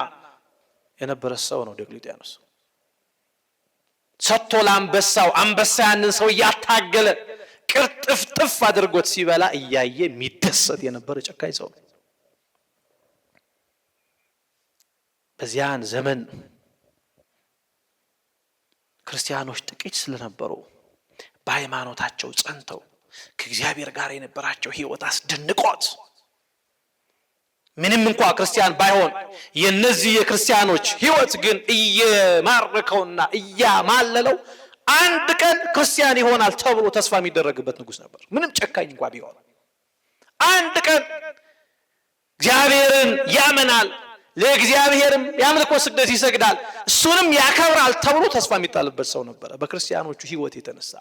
የነበረ ሰው ነው ዲዮቅልጥያኖስ። ሰጥቶ ለአንበሳው፣ አንበሳ ያንን ሰው እያታገለ ቅርጥፍጥፍ አድርጎት ሲበላ እያየ የሚደሰት የነበረ ጨካኝ ሰው ነው። በዚያን ዘመን ክርስቲያኖች ጥቂት ስለነበሩ በሃይማኖታቸው ጸንተው ከእግዚአብሔር ጋር የነበራቸው ህይወት አስደንቆት ምንም እንኳን ክርስቲያን ባይሆን የነዚህ የክርስቲያኖች ህይወት ግን እየማረከውና እያማለለው አንድ ቀን ክርስቲያን ይሆናል ተብሎ ተስፋ የሚደረግበት ንጉስ ነበር። ምንም ጨካኝ እንኳን ቢሆን አንድ ቀን እግዚአብሔርን ያመናል፣ ለእግዚአብሔርም ያምልኮ ስግደት ይሰግዳል፣ እሱንም ያከብራል ተብሎ ተስፋ የሚጣልበት ሰው ነበር። በክርስቲያኖቹ ህይወት የተነሳ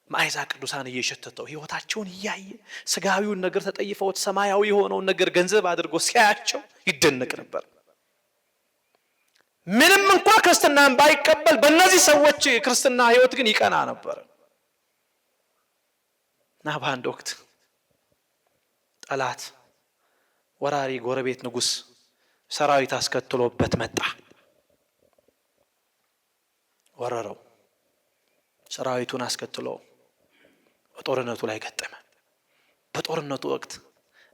ማዕዛ ቅዱሳን እየሸተተው ህይወታቸውን እያየ ስጋዊውን ነገር ተጠይፈውት ሰማያዊ የሆነውን ነገር ገንዘብ አድርጎ ሲያያቸው ይደነቅ ነበር። ምንም እንኳን ክርስትናን ባይቀበል በእነዚህ ሰዎች ክርስትና ህይወት ግን ይቀና ነበር። እና በአንድ ወቅት ጠላት ወራሪ ጎረቤት ንጉስ ሰራዊት አስከትሎበት መጣ። ወረረው። ሰራዊቱን አስከትሎ በጦርነቱ ላይ ገጠመ። በጦርነቱ ወቅት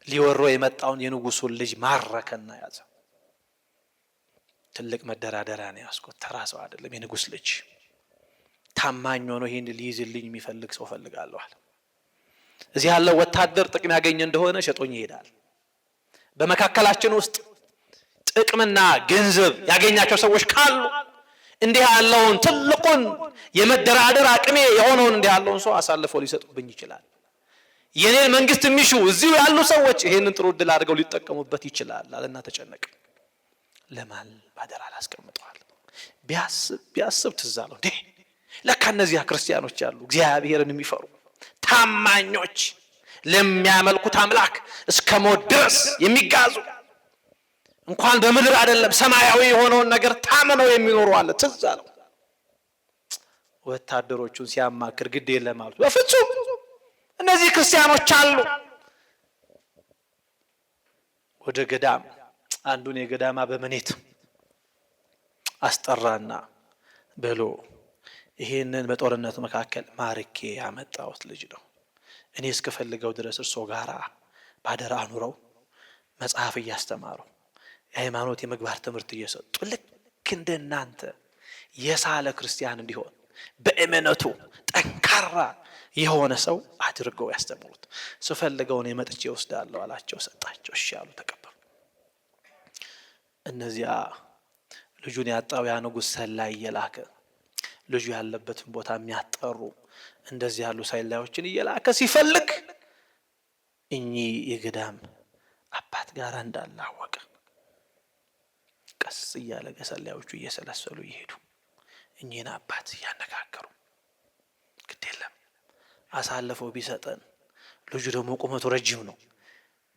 ሊወሮ የመጣውን የንጉሱን ልጅ ማረከና ያዘ። ትልቅ መደራደሪያ ነው ያስቆጥ። ተራ ሰው አይደለም። የንጉስ ልጅ ታማኝ ሆኖ ይሄን ሊይዝልኝ የሚፈልግ ሰው ፈልጋለሁ አለ። እዚህ ያለው ወታደር ጥቅም ያገኘ እንደሆነ ሸጦኝ ይሄዳል። በመካከላችን ውስጥ ጥቅምና ገንዘብ ያገኛቸው ሰዎች ካሉ እንዲህ ያለውን ትልቁን የመደራደር አቅሜ የሆነውን እንዲህ ያለውን ሰው አሳልፈው ሊሰጡብኝ ይችላል። የኔን መንግስት የሚሹ እዚሁ ያሉ ሰዎች ይሄንን ጥሩ ዕድል አድርገው ሊጠቀሙበት ይችላል አለና ተጨነቀ። ለማል ባደራ አላስቀምጠዋል። ቢያስብ ትዝ አለው። ለካ እነዚያ ክርስቲያኖች አሉ እግዚአብሔርን የሚፈሩ ታማኞች፣ ለሚያመልኩት አምላክ እስከ ሞት ድረስ የሚጋዙ እንኳን በምድር አይደለም ሰማያዊ የሆነውን ነገር ታምነው የሚኖሩ አለ። ትዝ አለው። ወታደሮቹን ሲያማክር ግድ የለም አሉት። በፍጹም እነዚህ ክርስቲያኖች አሉ። ወደ ገዳም አንዱን የገዳማ በመኔት አስጠራና በሎ ይሄንን በጦርነት መካከል ማርኬ ያመጣሁት ልጅ ነው። እኔ እስከፈልገው ድረስ እርሶ ጋራ ባደራ አኑረው መጽሐፍ እያስተማረው የሃይማኖት የመግባር ትምህርት እየሰጡ ልክ እንደናንተ የሳለ ክርስቲያን እንዲሆን በእምነቱ ጠንካራ የሆነ ሰው አድርገው ያስተምሩት። ስፈልገው እኔ መጥቼ ወስዳለሁ አላቸው። ሰጣቸው። እሺ አሉ፣ ተቀበሉ። እነዚያ ልጁን ያጣው ያ ንጉስ ሰላይ እየላከ ልጁ ያለበትን ቦታ የሚያጠሩ እንደዚህ ያሉ ሰላዮችን እየላከ ሲፈልግ እኚህ የገዳም አባት ጋር እንዳላወቀ ቀስ እያለ ገሰላዮቹ እየሰለሰሉ ይሄዱ እኚህን አባት ያነጋገሩ ግድ የለም አሳልፈው ቢሰጠን ልጁ ደግሞ ቁመቱ ረጅም ነው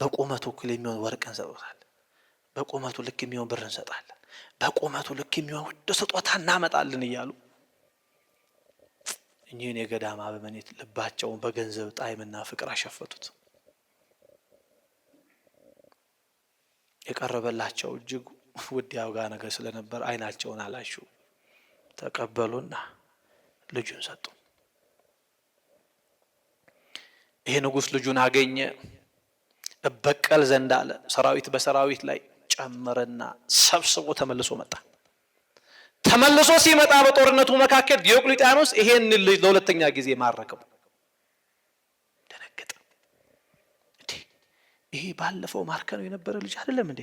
በቁመቱ እኩል የሚሆን ወርቅ እንሰጣለን በቁመቱ ልክ የሚሆን ብር እንሰጣለን በቁመቱ ልክ የሚሆን ወደ ስጦታ እናመጣለን እያሉ እኚህን የገዳም አበምኔት ልባቸውን በገንዘብ ጣዕምና ፍቅር አሸፈቱት የቀረበላቸው እጅግ ውድ ያውጋ ነገር ስለነበር አይናቸውን አላሹ ተቀበሉና ልጁን ሰጡ ይሄ ንጉስ ልጁን አገኘ እበቀል ዘንድ አለ ሰራዊት በሰራዊት ላይ ጨመረና ሰብስቦ ተመልሶ መጣ ተመልሶ ሲመጣ በጦርነቱ መካከል ዲዮቅልጥያኖስ ይሄን ልጅ ለሁለተኛ ጊዜ ማረከው ደነገጠ እንዴ ይሄ ባለፈው ማርከነው የነበረ ልጅ አይደለም እንዴ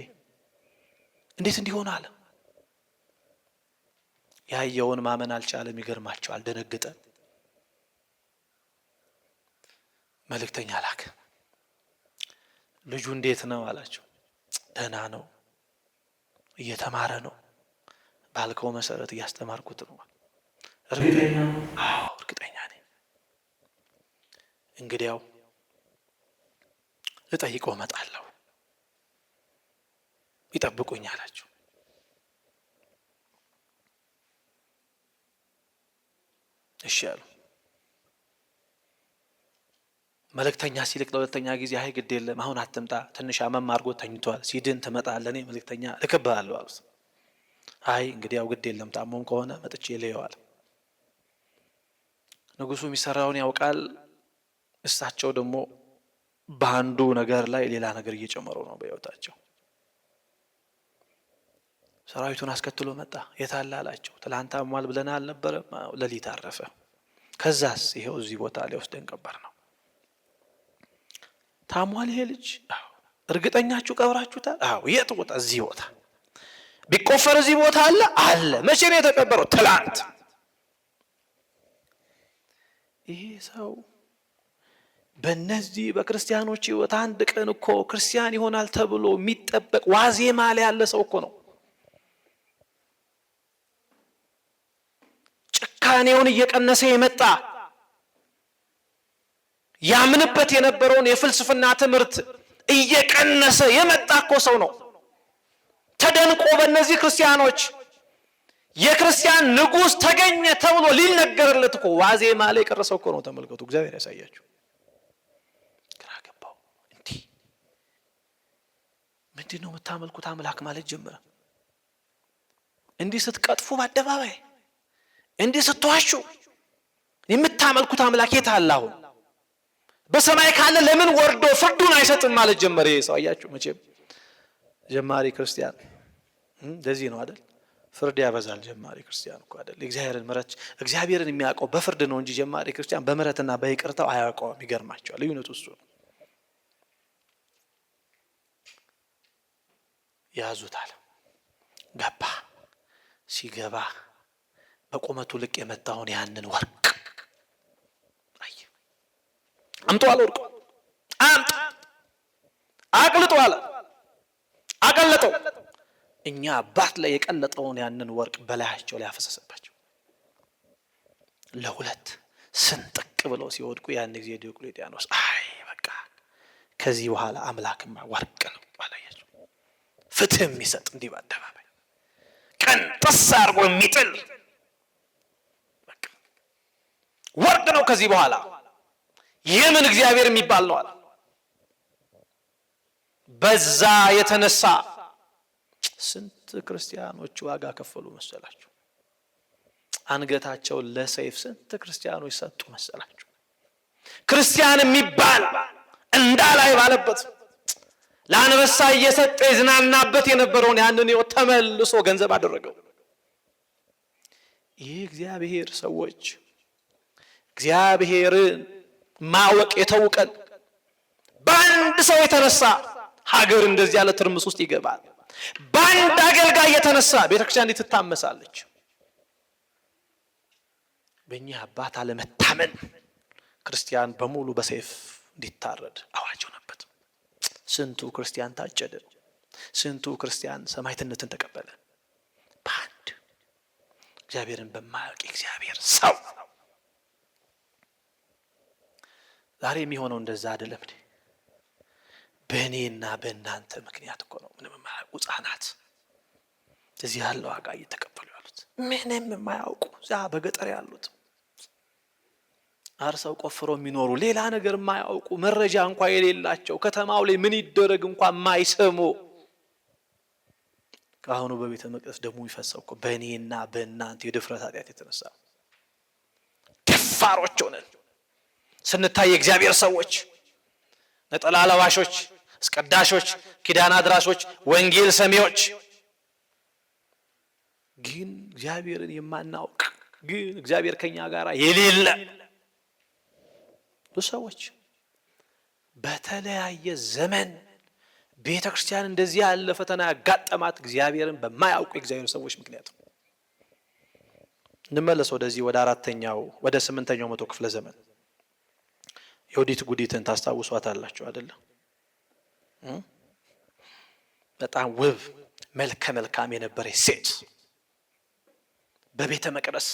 እንዴት እንዲሆን አለ ያየውን ማመን አልቻለም ይገርማቸዋል ደነገጠ መልእክተኛ ላከ ልጁ እንዴት ነው አላቸው ደህና ነው እየተማረ ነው ባልከው መሰረት እያስተማርኩት ነው እርግጠኛ ነው አዎ እርግጠኛ ነኝ እንግዲያው ልጠይቀው እመጣለሁ ይጠብቁኝ አላቸው እሺ አሉ መልእክተኛ ሲልክ ለሁለተኛ ጊዜ አይ ግድ የለም አሁን አትምጣ ትንሽ አመም አድርጎ ተኝቷል ሲድን ትመጣለህ እኔ መልእክተኛ ልክብሃለሁ አሉት አይ እንግዲያው ግድ የለም ታሞም ከሆነ መጥቼ ልየዋል ንጉሱ የሚሰራውን ያውቃል እሳቸው ደግሞ በአንዱ ነገር ላይ ሌላ ነገር እየጨመሩ ነው በህይወታቸው ሰራዊቱን አስከትሎ መጣ የታለ አላቸው ትላንት አሟል ብለናል ነበር ለሊት አረፈ ከዛስ ይሄው እዚህ ቦታ ላይ ወስደን ቀበር ነው ታሟል ይሄ ልጅ አዎ እርግጠኛችሁ ቀብራችሁታል አዎ የት ቦታ እዚህ ቦታ ቢቆፈር እዚህ ቦታ አለ መቼ ነው የተቀበረው ትላንት ይሄ ሰው በእነዚህ በክርስቲያኖች ህይወት አንድ ቀን እኮ ክርስቲያን ይሆናል ተብሎ የሚጠበቅ ዋዜማ ላይ ያለ ሰው እኮ ነው ጭካኔውን እየቀነሰ የመጣ ያምንበት የነበረውን የፍልስፍና ትምህርት እየቀነሰ የመጣ እኮ ሰው ነው ተደንቆ በእነዚህ ክርስቲያኖች የክርስቲያን ንጉስ ተገኘ ተብሎ ሊነገርለት እኮ ዋዜማ ላይ ቀረሰው እኮ ነው ተመልከቱ እግዚአብሔር ያሳያችሁ ግራ ገባው እንዴ ምንድነው የምታመልኩት አምላክ ማለት ጀመረ እንዲህ ስትቀጥፉ በአደባባይ እንዲህ ስትዋሹ የምታመልኩት አምላክ የት አለ አሁን በሰማይ ካለ ለምን ወርዶ ፍርዱን አይሰጥም ማለት ጀመረ ይሄ ሰው አያችሁ መቼም ጀማሪ ክርስቲያን እንደዚህ ነው አይደል ፍርድ ያበዛል ጀማሪ ክርስቲያን እኮ አይደል እግዚአብሔርን የሚያውቀው በፍርድ ነው እንጂ ጀማሪ ክርስቲያን በምህረትና በይቅርታው አያውቀውም ይገርማቸዋል ልዩነቱ እሱ ነው ያዙታል ገባ ሲገባ በቁመቱ ልክ የመጣውን ያንን ወርቅ አምጧል ወርቁ አምጥ አቅልጧል አቀለጠው እኛ አባት ላይ የቀለጠውን ያንን ወርቅ በላያቸው ላይ አፈሰሰባቸው ለሁለት ስንጥቅ ብለው ሲወድቁ ያን ጊዜ ዲዮቅልጥያኖስ አይ በቃ ከዚህ በኋላ አምላክማ ወርቅ ነው ባላያቸው ፍትህ የሚሰጥ እንዲህ በአደባባይ ቀንጥስ አድርጎ የሚጥል በቃ ወርቅ ነው ከዚህ በኋላ የምን እግዚአብሔር የሚባል ነው አለ በዛ የተነሳ ስንት ክርስቲያኖች ዋጋ ከፈሉ መሰላችሁ አንገታቸው ለሰይፍ ስንት ክርስቲያኖች ሰጡ መሰላችሁ ክርስቲያን የሚባል እንዳላይ ባለበት ለአንበሳ እየሰጠ ይዝናናበት የነበረውን ያንን ህይወት ተመልሶ ገንዘብ አደረገው ይህ እግዚአብሔር ሰዎች እግዚአብሔርን ማወቅ የተውቀን በአንድ ሰው የተነሳ ሀገር እንደዚህ ያለ ትርምስ ውስጥ ይገባል በአንድ አገልጋይ የተነሳ ቤተክርስቲያን ትታመሳለች በእኛ አባት አለመታመን ክርስቲያን በሙሉ በሰይፍ እንዲታረድ አዋጅ ሆነበት ስንቱ ክርስቲያን ታጨደ? ስንቱ ክርስቲያን ሰማዕትነትን ተቀበለ? በአንድ እግዚአብሔርን በማያውቅ እግዚአብሔር ሰው። ዛሬ የሚሆነው እንደዛ አይደለም እንዴ? በእኔና በእናንተ ምክንያት እኮ ነው ምንም የማያውቁ ሕፃናት እዚህ ያለው ዋጋ እየተቀበሉ ያሉት። ምንም የማያውቁ እዛ በገጠር ያሉት አርሰው ቆፍረው የሚኖሩ ሌላ ነገር የማያውቁ መረጃ እንኳን የሌላቸው ከተማው ላይ ምን ይደረግ እንኳን የማይሰሙ ካሁኑ በቤተ መቅደስ ደሙ ይፈሰው እኮ በእኔና በእናንተ የድፍረት ኃጢአት የተነሳ ደፋሮች ሆነን ስንታይ እግዚአብሔር ሰዎች፣ ነጠላ ለባሾች፣ አስቀዳሾች፣ ኪዳን አድራሾች፣ ወንጌል ሰሚዎች ግን እግዚአብሔርን የማናውቅ ግን እግዚአብሔር ከኛ ጋር የሌለ ሰዎች በተለያየ ዘመን ቤተክርስቲያን እንደዚህ ያለ ፈተና ያጋጠማት እግዚአብሔርን በማያውቁ የእግዚአብሔር ሰዎች ምክንያት ነው። እንመለስ ወደዚህ ወደ 8ኛው መቶ ክፍለ ዘመን። ዮዲት ጉዲትን ታስታውሷታላችሁ አይደል? በጣም ውብ መልከ መልካም የነበረች ሴት በቤተ መቅደስ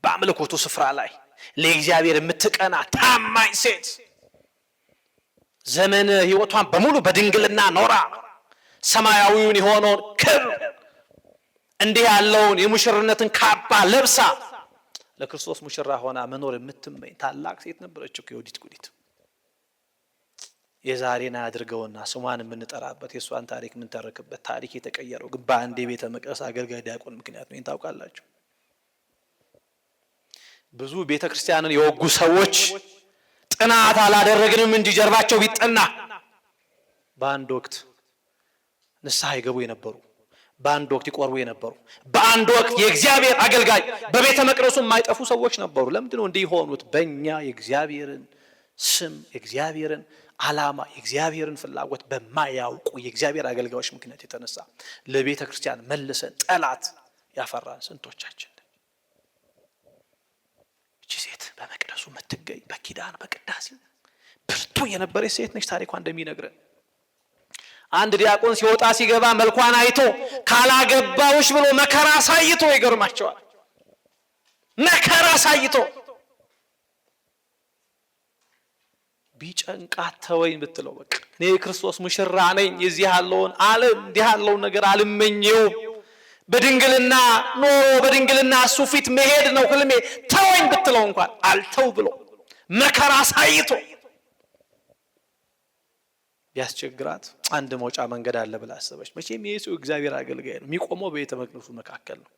በአምልኮቱ ስፍራ ላይ ለእግዚአብሔር የምትቀና ታማኝ ሴት ዘመን ህይወቷን በሙሉ በድንግልና ኖራ ሰማያዊውን የሆነውን ክብር እንዲህ ያለውን የሙሽርነትን ካባ ለብሳ ለክርስቶስ ሙሽራ ሆና መኖር የምትመኝ ታላቅ ሴት ነበረች እኮ ዮዲት ጉዲት። የዛሬና አድርገውና ስሟን የምንጠራበት የሷን ታሪክ የምንተረክበት ታሪክ የተቀየረው ግን በአንድ የቤተ መቅደስ አገልጋይ ዲያቆን ምክንያት ነው። ታውቃላችሁ ብዙ ቤተ ክርስቲያንን የወጉ ሰዎች ጥናት አላደረግንም እንጂ ጀርባቸው ቢጠና በአንድ ወቅት ንስሐ ይገቡ የነበሩ፣ በአንድ ወቅት ይቆርቡ የነበሩ፣ በአንድ ወቅት የእግዚአብሔር አገልጋይ በቤተ መቅደሱ የማይጠፉ ሰዎች ነበሩ። ለምንድን ነው እንዲህ ሆኑት? በእኛ የእግዚአብሔርን ስም የእግዚአብሔርን ዓላማ የእግዚአብሔርን ፍላጎት በማያውቁ የእግዚአብሔር አገልጋዮች ምክንያት የተነሳ ለቤተ ክርስቲያን መልሰን ጠላት ያፈራን ስንቶቻችን። እቺ ሴት በመቅደሱ የምትገኝ በኪዳን በቅዳሴ ብርቱ የነበረች ሴት ነች። ታሪኳ እንደሚነግረን አንድ ዲያቆን ሲወጣ ሲገባ መልኳን አይቶ ካላገባውሽ ብሎ መከራ ሳይቶ ይገርማቸዋል። መከራ ሳይቶ ቢጨንቃት ተወኝ ብትለው በቃ እኔ የክርስቶስ ሙሽራ ነኝ፣ እዚህ ያለውን ዓለም እንዲህ ያለውን ነገር አልመኘው፣ በድንግልና ኖሮ በድንግልና እሱ ፊት መሄድ ነው ህልሜ፣ ተወኝ ብትለው እንኳን አልተው ብሎ መከራ ሳይቶ ቢያስቸግራት አንድ መውጫ መንገድ አለ ብላ አሰበች። መቼም የኢየሱስ እግዚአብሔር አገልጋይ ነው፣ የሚቆመው በቤተ መቅደሱ መካከል ነው።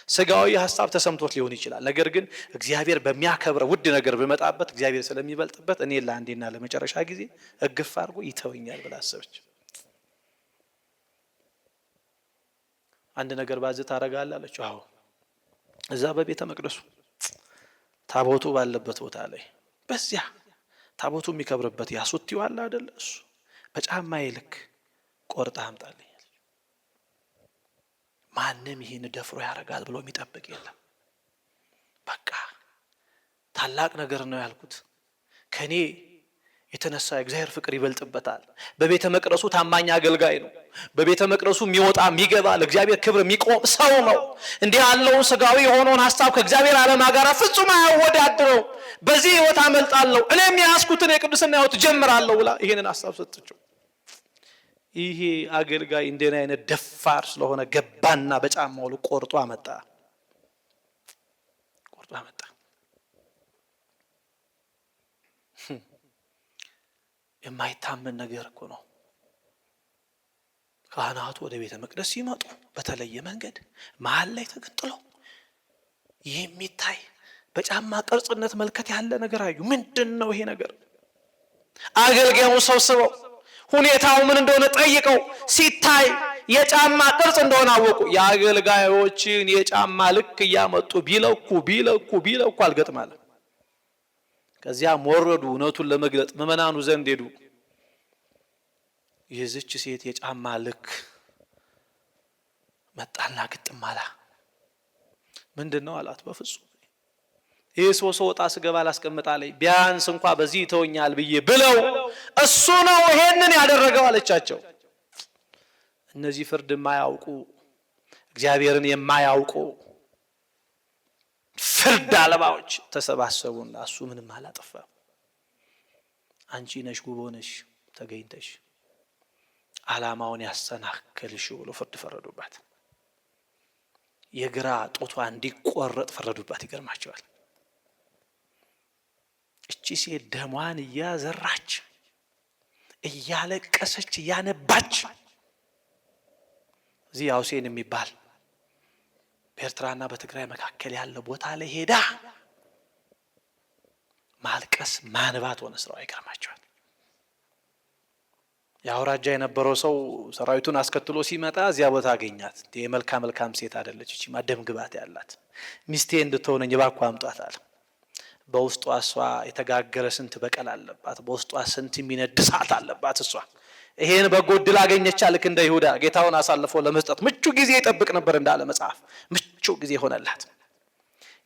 ስጋዊ ሐሳብ ተሰምቶት ሊሆን ይችላል። ነገር ግን እግዚአብሔር በሚያከብረው ውድ ነገር በመጣበት እግዚአብሔር ስለሚበልጥበት እኔ ለአንዴና ለመጨረሻ ጊዜ እግፍ አድርጎ ይተወኛል ብላ አሰበች። አንድ ነገር ባዝህ ታረጋለህ አለችው። አዎ እዛ በቤተ መቅደሱ ታቦቱ ባለበት ቦታ ላይ በዚያ ታቦቱ የሚከብርበት ያሱቲው አለ አይደል? እሱ በጫማዬ ልክ ቆርጣ አምጣልኝ። ማንም ይሄን ደፍሮ ያረጋል ብሎ የሚጠብቅ የለም። በቃ ታላቅ ነገር ነው ያልኩት። ከኔ የተነሳ እግዚአብሔር ፍቅር ይበልጥበታል። በቤተ መቅደሱ ታማኝ አገልጋይ ነው። በቤተ መቅደሱ የሚወጣ የሚገባ ለእግዚአብሔር ክብር የሚቆም ሰው ነው። እንዲህ ያለውን ስጋዊ የሆነውን ሐሳብ ከእግዚአብሔር ዓላማ ጋር ፍጹም አያወዳድረው። በዚህ ህይወት አመልጣለሁ፣ እኔም ያስኩትን የቅድስና ህይወት ጀምራለሁ ብላ ይሄንን ሐሳብ ሰጥቼው ይሄ አገልጋይ እንደኔ አይነት ደፋር ስለሆነ ገባና በጫማው ቆርጦ አመጣ። የማይታመን ነገር እኮ ነው። ካህናቱ ወደ ቤተ መቅደስ ሲመጡ በተለየ መንገድ መሀል ላይ ተገጥለው የሚታይ በጫማ ቅርጽነት መልከት ያለ ነገር አዩ። ምንድነው ይሄ ነገር? አገልጋዩን ሰብስበው ሁኔታው ምን እንደሆነ ጠይቀው ሲታይ የጫማ ቅርጽ እንደሆነ አወቁ። የአገልጋዮችን የጫማ ልክ እያመጡ ቢለኩ አልገጥማለ። ከዚያ ወረዱ። እውነቱን ለመግለጥ ምዕመናኑ ዘንድ ሄዱ። የዚች ሴት የጫማ ልክ መጣና ግጥም አላ። ምንድነው አላት። በፍጹም ኢየሱስ ወጣ ስገባ ላስቀምጣለኝ ቢያንስ እንኳን በዚህ ተወኛል ብዬ ብለው እሱ ነው ይሄንን ያደረገው አለቻቸው። እነዚህ ፍርድ የማያውቁ እግዚአብሔርን የማያውቁ ፍርድ አልባዎች ተሰባሰቡና እሱ ምንም አላጠፋም፣ አንቺ ነሽ ጉቦ ነሽ ተገኝተሽ ዓላማውን ያሰናከልሽ ብሎ ፍርድ ፈረዱባት። የግራ ጦቷ እንዲቆረጥ ፈረዱባት። ይገርማቸዋል። እቺ ሴት ደሟን እያዘራች እያለቀሰች እያነባች እዚህ ያውሴን የሚባል በኤርትራና በትግራይ መካከል ያለ ቦታ ላይ ሄዳ ማልቀስ ማንባት ሆነ ስራው። ይገርማቸዋል። ያውራጃ የነበረው ሰው ሰራዊቱን አስከትሎ ሲመጣ እዚያ ቦታ አገኛት። መልካም ሴት አይደለች እቺ ማደም ግባት ያላት ሚስቴ እንድትሆነኝ እባክህ አምጧት አለ። በውስጧ እሷ የተጋገረ ስንት በቀል አለባት፣ በውስጧ ስንት የሚነድ እሳት አለባት። እሷ ይሄን በጎድል አገኘች። ልክ እንደ ይሁዳ ጌታውን አሳልፎ ለመስጠት ምቹ ጊዜ ይጠብቅ ነበር እንዳለ መጽሐፍ። ምቹ ጊዜ ሆነላት።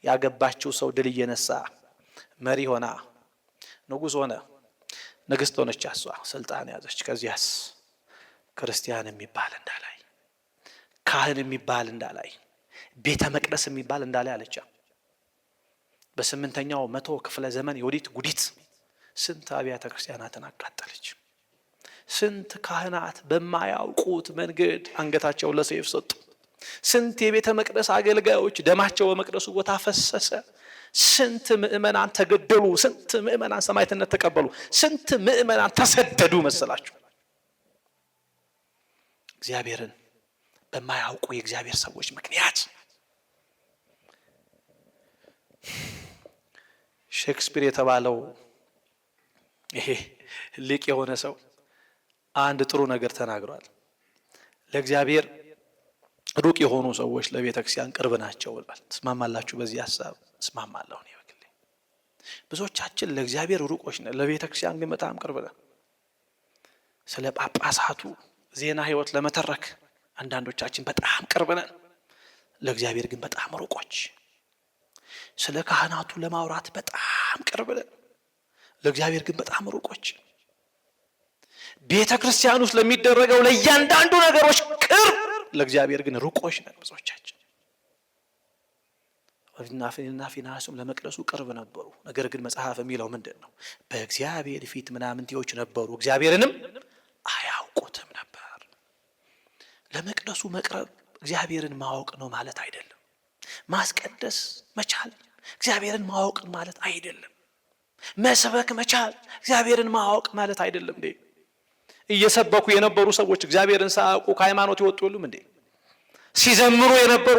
ያገባችው ሰው ድል እየነሳ መሪ ሆና ንጉስ ሆነ፣ ንግስት ሆነች። እሷ ስልጣን ያዘች። ከዚያስ ክርስቲያን የሚባል እንዳላይ፣ ካህን የሚባል እንዳላይ፣ ቤተ መቅደስ የሚባል እንዳላይ አለቻ። በ8ኛው መቶ ክፍለ ዘመን የወዲት ጉዲት ስንት አብያተ ክርስቲያናትን አቃጠለች። ስንት ካህናት በማያውቁት መንገድ አንገታቸው ለሰይፍ ሰጡ። ስንት የቤተ መቅደስ አገልጋዮች ደማቸው በመቅደሱ ቦታ ፈሰሰ። ስንት ምእመናን ተገደሉ። ስንት ምእመናን ሰማዕትነት ተቀበሉ። ስንት ምእመናን ተሰደዱ መሰላችሁ? እግዚአብሔርን በማያውቁ የእግዚአብሔር ሰዎች ምክንያት። ሼክስፒር የተባለው ይሄ ሊቅ የሆነ ሰው አንድ ጥሩ ነገር ተናግሯል። ለእግዚአብሔር ሩቅ የሆኑ ሰዎች ለቤተ ክርስቲያን ቅርብ ናቸው ብሏል። ትስማማላችሁ? በዚህ ሐሳብ እስማማለሁ። ነው በግሌ ብዙዎቻችን ለእግዚአብሔር ሩቆች ነን፣ ለቤተ ክርስቲያን ግን በጣም ቅርብ ነን። ስለ ጳጳሳቱ ዜና ህይወት ለመተረክ አንዳንዶቻችን በጣም ቅርብ ነን፣ ለእግዚአብሔር ግን በጣም ሩቆች። ስለ ካህናቱ ለማውራት በጣም ቅርብ ነን፣ ለእግዚአብሔር ግን በጣም ሩቆች። ቤተ ክርስቲያን ውስጥ ለሚደረገው ለእያንዳንዱ ነገሮች ቅርብ፣ ለእግዚአብሔር ግን ሩቆች ነን ብዙዎቻችን። ወዲናፍና ፊናሱም ለመቅደሱ ቅርብ ነበሩ። ነገር ግን መጽሐፍ የሚለው ምንድነው? በእግዚአብሔር ፊት ምናምንቴዎች ነበሩ፣ እግዚአብሔርንም አያውቁትም ነበር። ለመቅደሱ መቅረብ እግዚአብሔርን ማወቅ ነው ማለት አይደለም። ማስቀደስ መቻል እግዚአብሔርን ማወቅ ማለት አይደለም። መስበክ መቻል እግዚአብሔርን ማወቅ ማለት አይደለም። እንዴ እየሰበኩ የነበሩ ሰዎች እግዚአብሔርን ሳያውቁ ከሃይማኖት ይወጡ የሉም እንዴ? ሲዘምሩ የነበሩ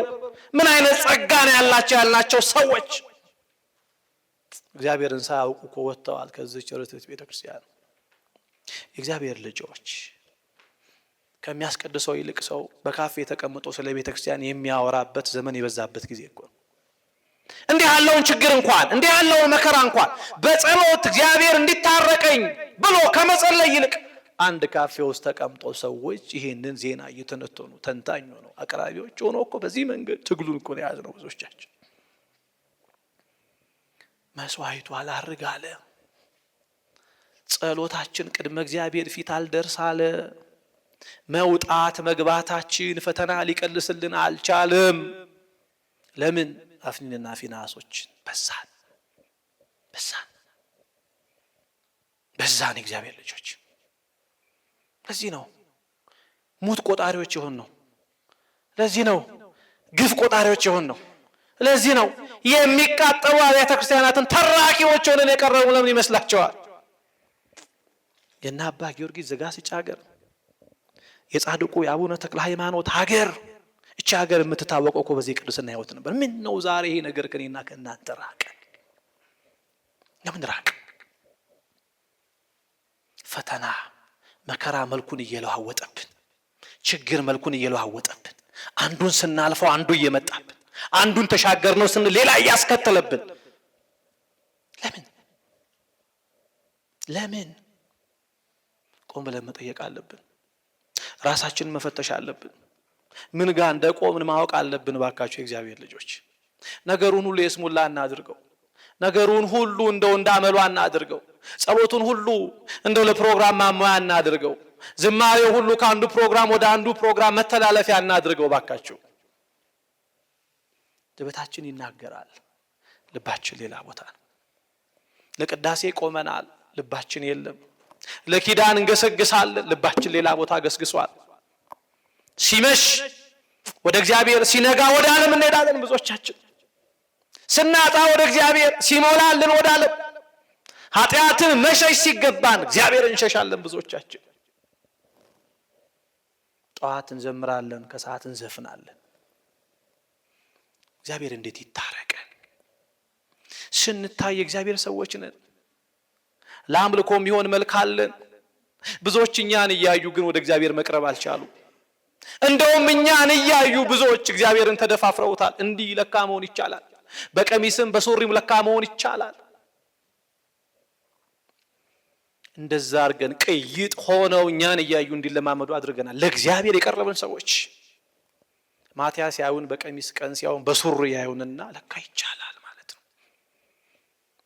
ምን አይነት ጸጋ ነው ያላቸው ሰዎች እግዚአብሔርን ሳያውቁ እኮ ወጥተዋል ከዚህ ቸርነት ቤተክርስቲያን። የእግዚአብሔር ልጆች ከሚያስቀድሰው ይልቅ ሰው በካፌ ተቀምጦ ስለ ቤተክርስቲያን የሚያወራበት ዘመን የበዛበት ጊዜ እኮ። እንዲህ ያለውን ችግር እንኳን እንዲህ ያለውን መከራ እንኳን በጸሎት እግዚአብሔር እንዲታረቀኝ ብሎ ከመጸለይ ይልቅ አንድ ካፌ ውስጥ ተቀምጦ ሰዎች ይሄንን ዜና እየተነተኑ ተንታኝ ነው አቅራቢዎች ሆኖ እኮ በዚህ መንገድ ትግሉን እኮ ነው ያዝነው ብዙዎቻችን። መስዋዕቱ አላርግ አለ፣ ጸሎታችን ቅድመ እግዚአብሔር ፊት አልደርስ አለ፣ መውጣት መግባታችን ፈተና ሊቀልስልን አልቻለም። ለምን? አፍኒንና ፊናሶች በዛን እግዚአብሔር ልጆች። ለዚህ ነው ሙት ቆጣሪዎች የሆን ነው። ለዚህ ነው ግፍ ቆጣሪዎች የሆን ነው። ለዚህ ነው የሚቃጠሉ አብያተ ክርስቲያናትን ተራኪዎች ሆነን የቀረቡ። ለምን ይመስላችኋል? የእነ አባ ጊዮርጊስ ዘጋስጫ ሀገር፣ የጻድቁ የአቡነ ተክለ ሃይማኖት ሀገር፣ እቺ ሀገር የምትታወቀው እኮ በዚህ ቅዱስና ህይወት ነበር። ምን ነው ዛሬ ይሄ ነገር ከኔና ከእናንተ ራቀ? ለምን ራቀ? ፈተና መከራ መልኩን እየለዋወጠብን፣ ችግር መልኩን እየለዋወጠብን፣ አንዱን ስናልፈው አንዱ እየመጣብን፣ አንዱን ተሻገር ነው ስንል ሌላ እያስከተለብን። ለምን? ቆም ብለን መጠየቅ አለብን። ራሳችንን መፈተሽ አለብን። ምን ጋር እንደቆምን ማወቅ አለብን። ባካችሁ የእግዚአብሔር ልጆች ነገሩን ሁሉ የስሙላ እናድርገው። ነገሩን ሁሉ እንደው እንዳመሉ አናድርገው። ጸሎቱን ሁሉ እንደው ለፕሮግራም ማሟያ አናድርገው። ዝማሬው ሁሉ ከአንዱ ፕሮግራም ወደ አንዱ ፕሮግራም መተላለፊያ አናድርገው ባካችሁ። ልባችን ይናገራል፣ ልባችን ሌላ ቦታ ነው። ለቅዳሴ ቆመናል፣ ልባችን የለም። ለኪዳን እንገሰግሳለን፣ ልባችን ሌላ ቦታ ገስግሷል። ሲመሽ ወደ እግዚአብሔር፣ ሲነጋ ወደ ዓለም እንሄዳለን ብዙዎቻችን። ስናጣ ወደ እግዚአብሔር፣ ሲሞላልን ወደ ዓለም። ኃጢአትን መሸሽ ሲገባን እግዚአብሔር እንሸሻለን ብዙዎቻችን። ጠዋት እንዘምራለን፣ ከሰዓት እንዘፍናለን። እግዚአብሔር እንዴት ይታረቀን? ስንታይ እግዚአብሔር ሰዎች ነን። ለአምልኮም ቢሆን መልክ አለን። ብዙዎች እኛን እያዩ ግን ወደ እግዚአብሔር መቅረብ አልቻሉ። እንደውም እኛን እያዩ ብዙዎች እግዚአብሔርን ተደፋፍረውታል። እንዲህ ለካ መሆን ይቻላል፣ በቀሚስም በሱሪም ለካ መሆን ይቻላል። እንደዛ አድርገን ቅይጥ ሆነው እኛን እያዩ እንዲለማመዱ አድርገናል። ለእግዚአብሔር የቀረብን ሰዎች ማቲያስ ያዩን በቀሚስ፣ ቀን ሲያዩን በሱሪ ያዩንና ለካ ይቻላል ማለት ነው።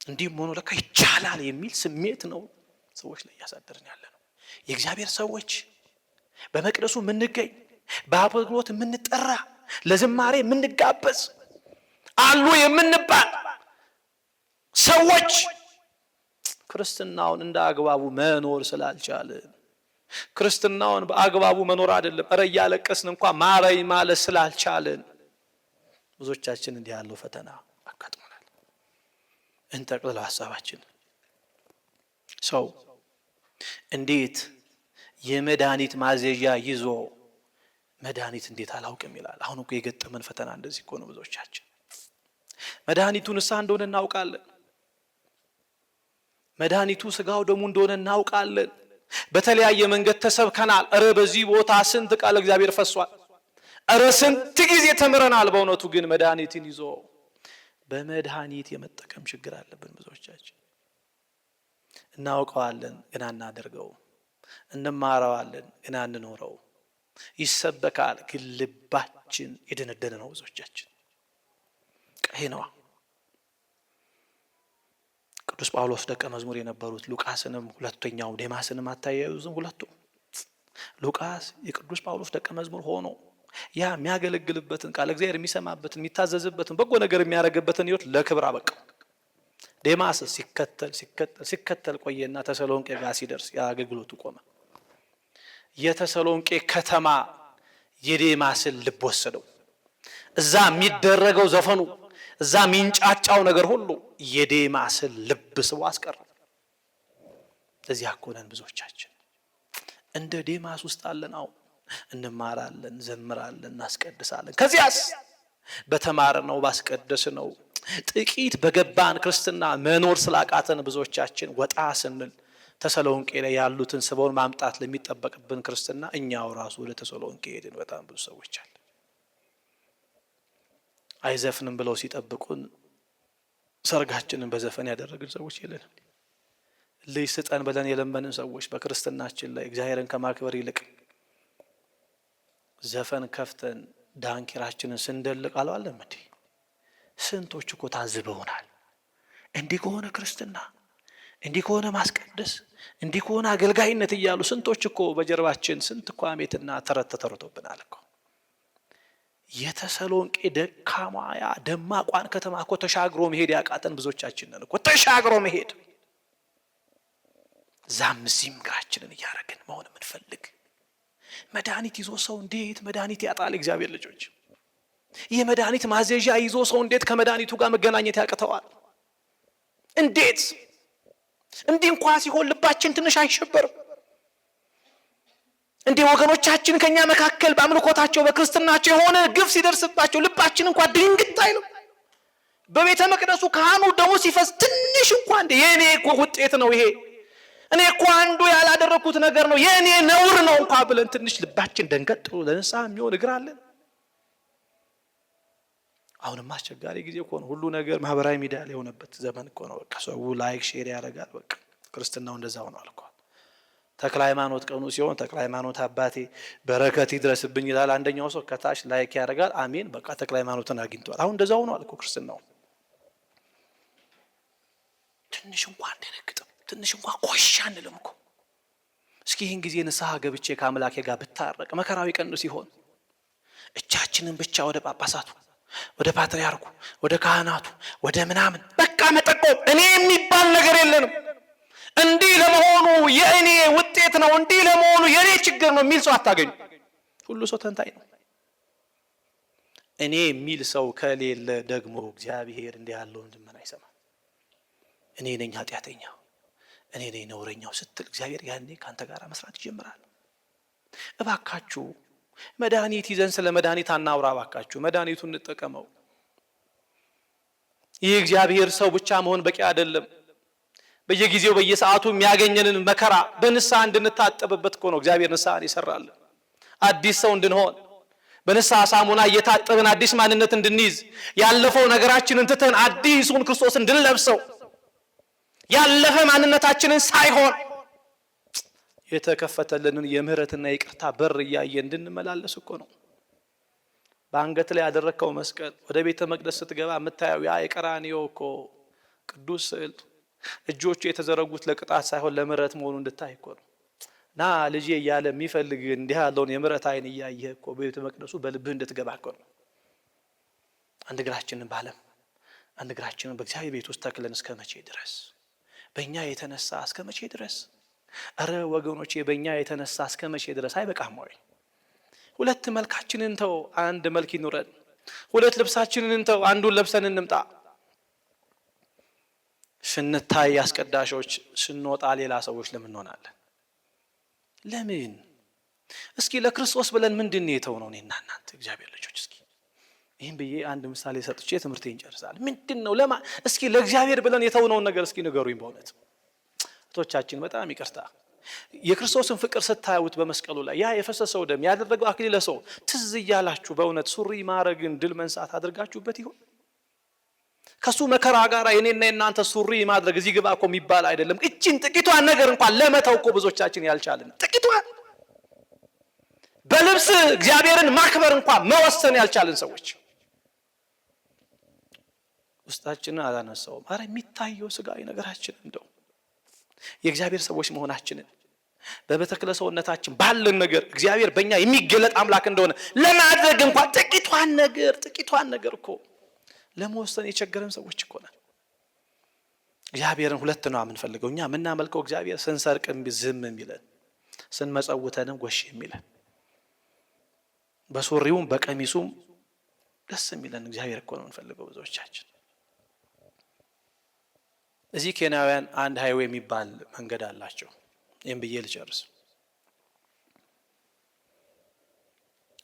እንዲህም ሆኖ ለካ ይቻላል የሚል ስሜት ነው ሰዎች ላይ እያሳደርን ያለ ነው። የእግዚአብሔር ሰዎች በመቅደሱ የምንገኝ፣ በአገልግሎት የምንጠራ፣ ለዝማሬ የምንጋበዝ አሉ የምንባል ሰዎች ክርስትናውን እንደ አግባቡ መኖር ስላልቻለን፣ ክርስትናውን በአግባቡ መኖር አይደለም እረ እያለቀስን እንኳን ማረኝ ማለት ስላልቻለን ብዙዎቻችን እንዲህ ያለው ፈተና አጋጥሞናል። እንጠቅልለው ሐሳባችን። ሰው እንዴት የመድኃኒት ማዘዣ ይዞ መድኃኒት እንዴት አላውቅም ይላል? አሁን እኮ የገጠመን ፈተና እንደዚህ እኮ ነው። ብዙዎቻችን መድኃኒቱን ንስሐ እንደሆነ እናውቃለን። መድኃኒቱ ስጋው ደሙ እንደሆነ እናውቃለን። በተለያየ መንገድ ተሰብከናል። እረ በዚህ ቦታ ስንት ቃል እግዚአብሔር ፈሷል። እረ ስንት ጊዜ ተምረናል። በእውነቱ ግን መድኃኒትን ይዞ በመድኃኒት የመጠቀም ችግር አለብን ብዙዎቻችን። እናውቀዋለን ግን አናደርገው፣ እንማረዋለን ግን አንኖረው። ይሰበካል ግን ልባችን የደነደነ ነው ብዙዎቻችን። ቀይ ነዋ። ቅዱስ ጳውሎስ ደቀ መዝሙር የነበሩት ሉቃስንም ሁለተኛው ዴማስንም አታያዩዝም? ሁለቱ ሉቃስ የቅዱስ ጳውሎስ ደቀ መዝሙር ሆኖ ያ የሚያገለግልበትን ቃል እግዚአብሔር የሚሰማበትን የሚታዘዝበትን በጎ ነገር የሚያደርግበትን ሕይወት ለክብር አበቃው። ዴማስ ሲከተል ቆየና ተሰሎንቄ ጋር ሲደርስ የአገልግሎቱ ቆመ። የተሰሎንቄ ከተማ የዴማስን ልብ ወሰደው። እዛ የሚደረገው ዘፈኑ፣ እዛ የሚንጫጫው ነገር ሁሉ የዴማስን ልብ ስቦ አስቀረ። ለዚህ አኮነን ብዙዎቻችን እንደ ዴማስ ውስጥ አለን። አሁን እንማራለን፣ ዘምራለን፣ እናስቀድሳለን። ከዚያስ በተማርነው ባስቀደስነው ጥቂት በገባን ክርስትና መኖር ስላቃተን ብዙዎቻችን ወጣ ስንል ተሰሎንቄ ላይ ያሉትን ስበውን ማምጣት ለሚጠበቅብን ክርስትና እኛው ራሱ ወደ ተሰሎንቄ ሄድን። በጣም ብዙ ሰዎች አለ አይዘፍንም ብለው ሲጠብቁን ሰርጋችንን በዘፈን ያደረግን ሰዎች የለንም። ልጅ ስጠን ብለን የለመንን ሰዎች በክርስትናችን ላይ እግዚአብሔርን ከማክበር ይልቅ ዘፈን ከፍተን ዳንኪራችንን ስንደልቅ አለዋለም እንዴ? ስንቶች እኮ ታዝበውናል። እንዲህ ከሆነ ክርስትና፣ እንዲህ ከሆነ ማስቀደስ፣ እንዲህ ከሆነ አገልጋይነት እያሉ ስንቶች እኮ በጀርባችን ስንት እኮ አሜትና ተረት ተተርቶብናል እኮ። የተሰሎንቄ ደካማያ ደማቋን ከተማ እኮ ተሻግሮ መሄድ ያቃተን ብዙዎቻችን ነን እኮ። ተሻግሮ መሄድ ዛም እዚህም እግራችንን እያረግን መሆን የምንፈልግ መድኃኒት ይዞ ሰው እንዴት መድኃኒት ያጣል? እግዚአብሔር ልጆች የመድኃኒት ማዘዣ ይዞ ሰው እንዴት ከመድኃኒቱ ጋር መገናኘት ያቅተዋል? እንዴት እንዲህ እንኳን ሲሆን ልባችን ትንሽ አይሸበርም? እንዲህ ወገኖቻችን ከኛ መካከል በአምልኮታቸው በክርስትናቸው የሆነ ግፍ ሲደርስባቸው ልባችን እንኳን ድንግጥ አይልም? በቤተ መቅደሱ ካህኑ ደሙ ሲፈስ ትንሽ እንኳን እንደ የኔ እኮ ውጤት ነው ይሄ፣ እኔ እኮ አንዱ ያላደረኩት ነገር ነው፣ የኔ ነውር ነው እንኳን ብለን ትንሽ ልባችን ደንገጥ ብሎ ለንስሐ የሚሆን እግር አለን? አሁንም አስቸጋሪ ጊዜ እኮ ነው። ሁሉ ነገር ማህበራዊ ሚዲያ ላይ የሆነበት ዘመን እኮ ነው። በቃ ሰው ላይክ ሼር ያደርጋል። በቃ ክርስትናው እንደዛ ሆኗል እኮ። ተክለ ሃይማኖት ቀኑ ሲሆን ተክለ ሃይማኖት አባቴ በረከት ይድረስብኝ ይላል አንደኛው ሰው፣ ከታች ላይክ ያደርጋል። አሜን በቃ ተክለ ሃይማኖትን አግኝቷል። አሁን እንደዛ ሆኗል እኮ ክርስትናው። ትንሽ እንኳን ደነግጥም፣ ትንሽ እንኳን ኮሽ አንልም እኮ። እስኪ ይህን ጊዜ ንስሐ ገብቼ ከአምላኬ ጋር ብታረቅ መከራዊ ቀን ሲሆን እጃችንን ብቻ ወደ ጳጳሳቱ፣ ወደ ፓትርያርኩ፣ ወደ ካህናቱ፣ ወደ ምናምን በቃ መጠቆም እኔ የሚባል ነገር የለንም። እንዲህ ለመሆኑ የእኔ ውጤት ነው፣ እንዲህ ለመሆኑ የእኔ ችግር ነው የሚል ሰው አታገኙ። ሁሉ ሰው ተንታኝ ነው። እኔ የሚል ሰው ከሌለ ደግሞ እግዚአብሔር እንዲህ ያለውን ልመና አይሰማም። እኔ ነኝ ኃጢአተኛው፣ እኔ ነኝ ነውረኛው ስትል እግዚአብሔር ያኔ ካንተ ጋር መስራት ይጀምራል። እባካችሁ መድኃኒት ይዘን ስለ መድኃኒት አናውራ። እባካችሁ መድኃኒቱን እንጠቀመው። ይህ እግዚአብሔር ሰው ብቻ መሆን በቂ አይደለም። በየጊዜው በየሰዓቱ የሚያገኘንን መከራ በንስሐ እንድንታጠብበት እኮ ነው እግዚአብሔር ንስሐን ይሰራል። አዲስ ሰው እንድንሆን በንስሐ ሳሙና እየታጠብን አዲስ ማንነት እንድንይዝ፣ ያለፈው ነገራችንን ትተን አዲሱን ክርስቶስ እንድንለብሰው፣ ያለፈ ማንነታችንን ሳይሆን የተከፈተልንን የምህረትና የይቅርታ በር እያየ እንድንመላለስ እኮ ነው። በአንገት ላይ ያደረከው መስቀል ወደ ቤተ መቅደስ ስትገባ የምታየው ያ የቀራንዮ እኮ ቅዱስ ስዕል እጆቹ የተዘረጉት ለቅጣት ሳይሆን ለምህረት መሆኑ እንድታይ እኮ ነው። ና ልጄ እያለ የሚፈልግ እንዲህ ያለውን የምህረት አይን እያየህ እኮ በቤተ መቅደሱ በልብህ እንድትገባ እኮ ነው። አንድ እግራችንን በዓለም አንድ እግራችንን በእግዚአብሔር ቤት ውስጥ ተክለን እስከ መቼ ድረስ? በእኛ የተነሳ እስከ መቼ ድረስ? እረ ወገኖቼ በእኛ የተነሳ እስከ መቼ ድረስ? አይበቃም ወይ? ሁለት መልካችንን እንተው፣ አንድ መልክ ይኑረን። ሁለት ልብሳችንን እንተው፣ አንዱን ለብሰን እንምጣ። ስንታይ አስቀዳሾች፣ ስንወጣ ሌላ ሰዎች ለምን እንሆናለን? ለምን? እስኪ ለክርስቶስ ብለን ምንድን የተው ነው? እኔና እናንተ እግዚአብሔር ልጆች፣ እስኪ ይህን ብዬ አንድ ምሳሌ ሰጥቼ ትምህርቴን እንጨርሳለን። ምንድን ነው እስኪ ለእግዚአብሔር ብለን የተውነውን ነገር እስኪ ንገሩኝ። በእውነት እህቶቻችን በጣም ይቅርታ፣ የክርስቶስን ፍቅር ስታዩት በመስቀሉ ላይ ያ የፈሰሰው ደም ያደረገው አክሊለ ሰው ትዝ እያላችሁ በእውነት ሱሪ ማረግን ድል መንሳት አድርጋችሁበት ይሆን? ከሱ መከራ ጋር የኔና የናንተ ሱሪ ማድረግ እዚህ ግባ እኮ የሚባል አይደለም። እቺን ጥቂቷን ነገር እንኳን ለመተው እኮ ብዙዎቻችን ያልቻልን፣ ጥቂቷን በልብስ እግዚአብሔርን ማክበር እንኳን መወሰን ያልቻልን ሰዎች ውስጣችንን አላነሳውም። አረ የሚታየው ስጋዊ ነገራችን እንደው የእግዚአብሔር ሰዎች መሆናችንን በተክለ ሰውነታችን ባለን ነገር እግዚአብሔር በእኛ የሚገለጥ አምላክ እንደሆነ ለማድረግ እንኳን ጥቂቷን ነገር እኮ ለመወሰን የቸገረን ሰዎች እኮ ነን። እግዚአብሔርን ሁለት ነው የምንፈልገው። እኛ የምናመልከው እግዚአብሔር ስንሰርቅም ዝም የሚለን፣ ስንመጸውተንም ጎሽ የሚለን፣ በሱሪውም በቀሚሱም ደስ የሚለን እግዚአብሔር እኮ ነው የምንፈልገው ብዙዎቻችን። እዚህ ኬንያውያን አንድ ሃይዌይ የሚባል መንገድ አላቸው። ይህም ብዬ ልጨርስ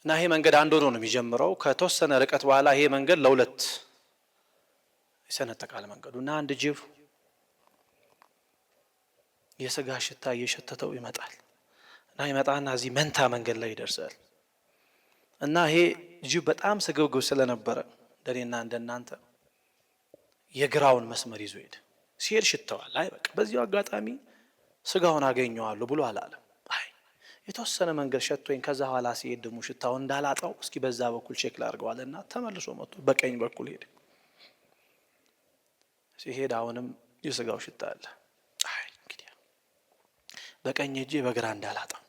እና ይሄ መንገድ አንድ ሆኖ ነው የሚጀምረው። ከተወሰነ ርቀት በኋላ ይሄ መንገድ ለሁለት ይሰነጠቃል መንገዱ እና አንድ ጅብ የስጋ ሽታ እየሸተተው ይመጣል እና ይመጣና እዚህ መንታ መንገድ ላይ ይደርሳል እና ይሄ ጅብ በጣም ስግብግብ ስለነበረ እንደኔና እንደናንተ የግራውን መስመር ይዞ ሄደ። ሲሄድ ሽተዋል። አይ በቃ በዚሁ አጋጣሚ ስጋውን አገኘዋለሁ ብሎ አላለም። አይ የተወሰነ መንገድ ሸቶኝ ከዛ ኋላ ሲሄድ ደግሞ ሽታውን እንዳላጣው እስኪ በዛ በኩል ቼክ ላድርገዋልና ተመልሶ መጥቶ በቀኝ በኩል ሄደ። ሲሄድ አሁንም የስጋው ሽታ አለ። አይ እንግዲህ በቀኝ ሄጄ በግራ እንዳላጣው፣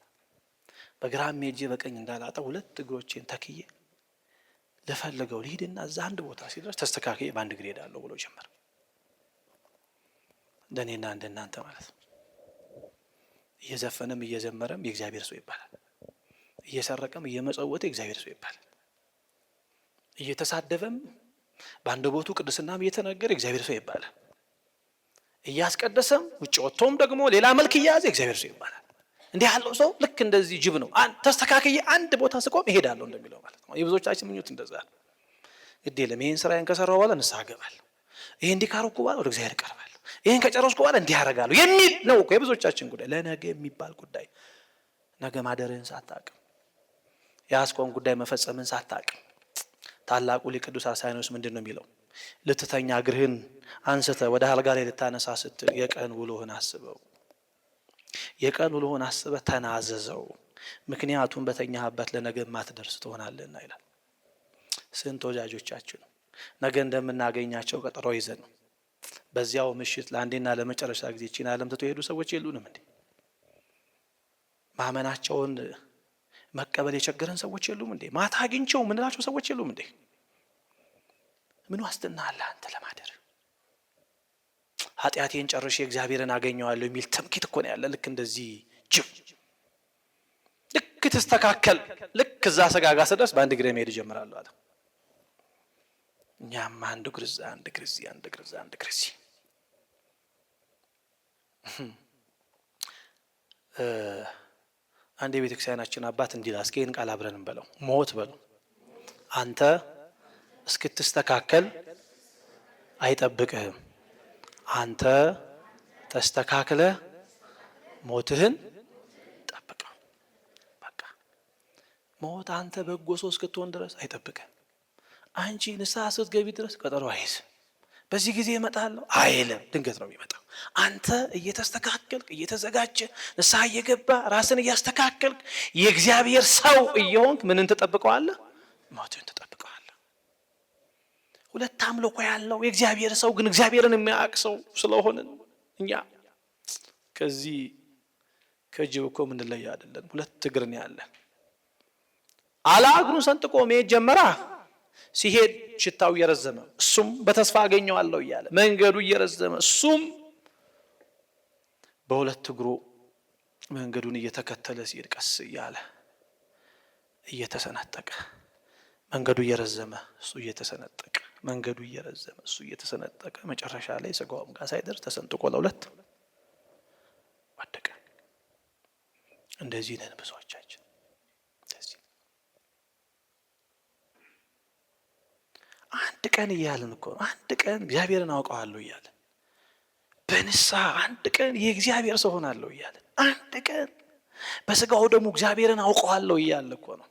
በግራም ሄጄ በቀኝ እንዳላጣው ሁለት እግሮቼን ተክዬ ለፈልገው ልሂድና እዛ አንድ ቦታ ሲደርስ ተስተካክዬ በአንድ እግር ሄዳለሁ ብሎ ጀመረ። እንደኔና እንደናንተ ማለት ነው። እየዘፈነም እየዘመረም የእግዚአብሔር ሰው ይባላል። እየሰረቀም እየመጸወተ የእግዚአብሔር ሰው ይባላል። እየተሳደበም በአንድ ቦቱ ቅድስናም እየተናገረ የእግዚአብሔር ሰው ይባላል። እያስቀደሰም ውጭ ወጥቶም ደግሞ ሌላ መልክ እያያዘ የእግዚአብሔር ሰው ይባላል። እንዲህ ያለው ሰው ልክ እንደዚህ ጅብ ነው። ተስተካክዬ አንድ ቦታ ስቆም እሄዳለሁ እንደሚለው ማለት ነው። የብዙዎቻችን ምኞት እንደዛ ነው። ግድ የለም ይሄን ስራዬን ከሰራሁ በኋላ ንስሐ እገባለሁ፣ ይሄ እንዲህ ካረኩ በኋላ ወደ እግዚአብሔር እቀርባለሁ፣ ይሄን ከጨረስኩ በኋላ እንዲህ አደርጋለሁ የሚል ነው እኮ የብዙዎቻችን ጉዳይ። ለነገ የሚባል ጉዳይ ነገ ማደርህን ሳታውቅም የያዝከውን ጉዳይ መፈጸምን ሳታውቅም ታላቁ ሊቅ ቅዱስ አርሳኖስ ምንድን ነው የሚለው? ልትተኛ እግርህን አንስተህ ወደ አልጋ ላይ ልታነሳ ስትል የቀን ውሎህን አስበው፣ የቀን ውሎህን አስበህ ተናዘዘው፣ ምክንያቱም በተኛህበት ለነገ ማትደርስ ትሆናለህና ይላል። ስንት ወዳጆቻችን ነገ እንደምናገኛቸው ቀጠሮ ይዘን በዚያው ምሽት ለአንዴና ለመጨረሻ ጊዜ እቺን ዓለም ትተው የሄዱ ሰዎች የሉንም እንዴ? ማመናቸውን መቀበል የቸገረን ሰዎች የሉም እንዴ? ማታ አግኝቸው ምንላቸው ሰዎች የሉም እንዴ? ምን ዋስትና አለ አንተ ለማደር? ኃጢአቴን ጨርሼ እግዚአብሔርን አገኘዋለሁ የሚል ትምክህት እኮ ነው ያለ። ልክ እንደዚህ ጅብ ልክ ተስተካከል ልክ እዛ ሰጋጋ ስደርስ በአንድ እግሬ መሄድ ጀምራለሁ አለ። እኛም አንድ ግርዝ አንድ ግርዝ አንድ ግርዝ አንድ ግርዝ አንድ የቤተ ክርስቲያናችን አባት እንዲላ እስኪ ይህን ቃል አብረን እንበለው። ሞት በሉ አንተ እስክትስተካከል አይጠብቅህም። አንተ ተስተካክለ ሞትህን ጠብቀው። በቃ ሞት አንተ በጎ ሰው እስክትሆን ድረስ አይጠብቅህም። አንቺ ንስሐ ስትገቢ ድረስ ቀጠሮ አይይዝም። በዚህ ጊዜ እመጣለሁ አይልም። ድንገት ነው የሚመጣው። አንተ እየተስተካከልክ እየተዘጋጀ ንስሐ እየገባ ራስን እያስተካከልክ የእግዚአብሔር ሰው እየሆንክ ምንን ትጠብቀዋለህ? ሞትን ትጠብቀዋለህ። ሁለት አምልኮ ያለው የእግዚአብሔር ሰው ግን እግዚአብሔርን የሚያውቅ ሰው ስለሆንን እኛ ከዚህ ከጅብ እኮ ምንለይ አይደለም። ሁለት እግር ነው ያለን። አላግሩን ሰንጥቆ መሄድ ጀመራ። ሲሄድ ሽታው እየረዘመ እሱም በተስፋ አገኘዋለሁ እያለ መንገዱ እየረዘመ እሱም በሁለት እግሩ መንገዱን እየተከተለ ሲሄድ ቀስ እያለ እየተሰነጠቀ መንገዱ እየረዘመ እሱ እየተሰነጠቀ መንገዱ እየረዘመ እሱ እየተሰነጠቀ መጨረሻ ላይ ስጋውም ጋር ሳይደርስ ተሰንጥቆ ለሁለት ወደቀ። እንደዚህ ነን ብዙዎቻችን። አንድ ቀን እያልን እኮ አንድ ቀን እግዚአብሔርን አውቀዋለሁ እያልን በንስሐ አንድ ቀን የእግዚአብሔር ሰው ሆናለሁ እያልን አንድ ቀን በስጋው ደግሞ እግዚአብሔርን አውቀዋለሁ እያልን እኮ ነው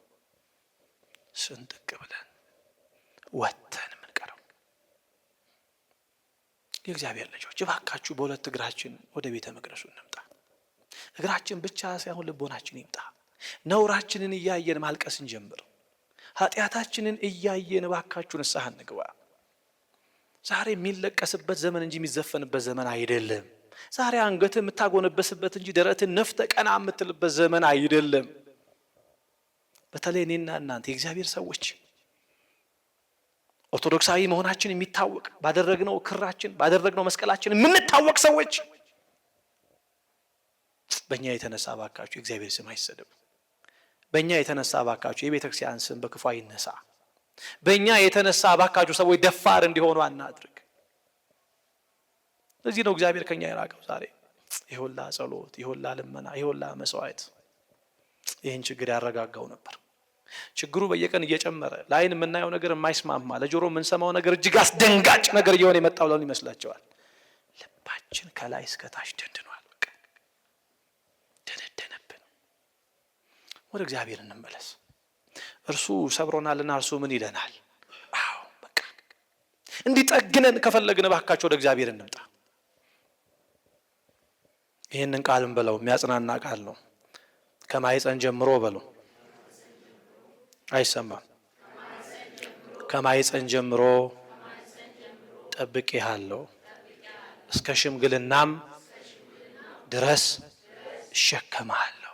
ስንጥቅ ብለን ወተን የምንቀረው። የእግዚአብሔር ልጆች እባካችሁ በሁለት እግራችን ወደ ቤተ መቅደሱ እንምጣ። እግራችን ብቻ ሳይሆን ልቦናችን ይምጣ። ነውራችንን እያየን ማልቀስ እንጀምር። ኃጢአታችንን እያየን እባካችሁ ንስሐ እንግባ። ዛሬ የሚለቀስበት ዘመን እንጂ የሚዘፈንበት ዘመን አይደለም። ዛሬ አንገት የምታጎነበስበት እንጂ ደረትን ነፍተ ቀና የምትልበት ዘመን አይደለም። በተለይ እኔና እናንተ የእግዚአብሔር ሰዎች ኦርቶዶክሳዊ መሆናችን የሚታወቅ ባደረግነው ክራችን ባደረግነው መስቀላችን የምንታወቅ ሰዎች በእኛ የተነሳ እባካችሁ የእግዚአብሔር ስም አይሰደብ። በእኛ የተነሳ እባካችሁ የቤተ ክርስቲያን ስም በክፉ አይነሳ። በእኛ የተነሳ እባካችሁ ሰዎች ደፋር እንዲሆኑ አናድርግ። ለዚህ ነው እግዚአብሔር ከኛ የራቀው። ዛሬ ይሁላ ጸሎት ይሁላ ልመና ይሁላ መስዋዕት ይህን ችግር ያረጋጋው ነበር። ችግሩ በየቀን እየጨመረ ለዓይን የምናየው ነገር የማይስማማ ለጆሮ የምንሰማው ነገር እጅግ አስደንጋጭ ነገር እየሆነ የመጣው ለምን ይመስላችኋል? ልባችን ከላይ እስከ ታች ደንድኗል። በቃ ደነደነብን። ወደ እግዚአብሔር እንመለስ። እርሱ ሰብሮናልና እርሱ ምን ይለናል? አዎ በቃ እንዲጠግነን ከፈለግን እባካችሁ ወደ እግዚአብሔር እንምጣ። ይህንን ቃልም በለው የሚያጽናና ቃል ነው። ከማይፀን ጀምሮ በለው አይሰማም። ከማይፀን ጀምሮ ጠብቄሃለሁ እስከ ሽምግልናም ድረስ እሸከምሃለሁ።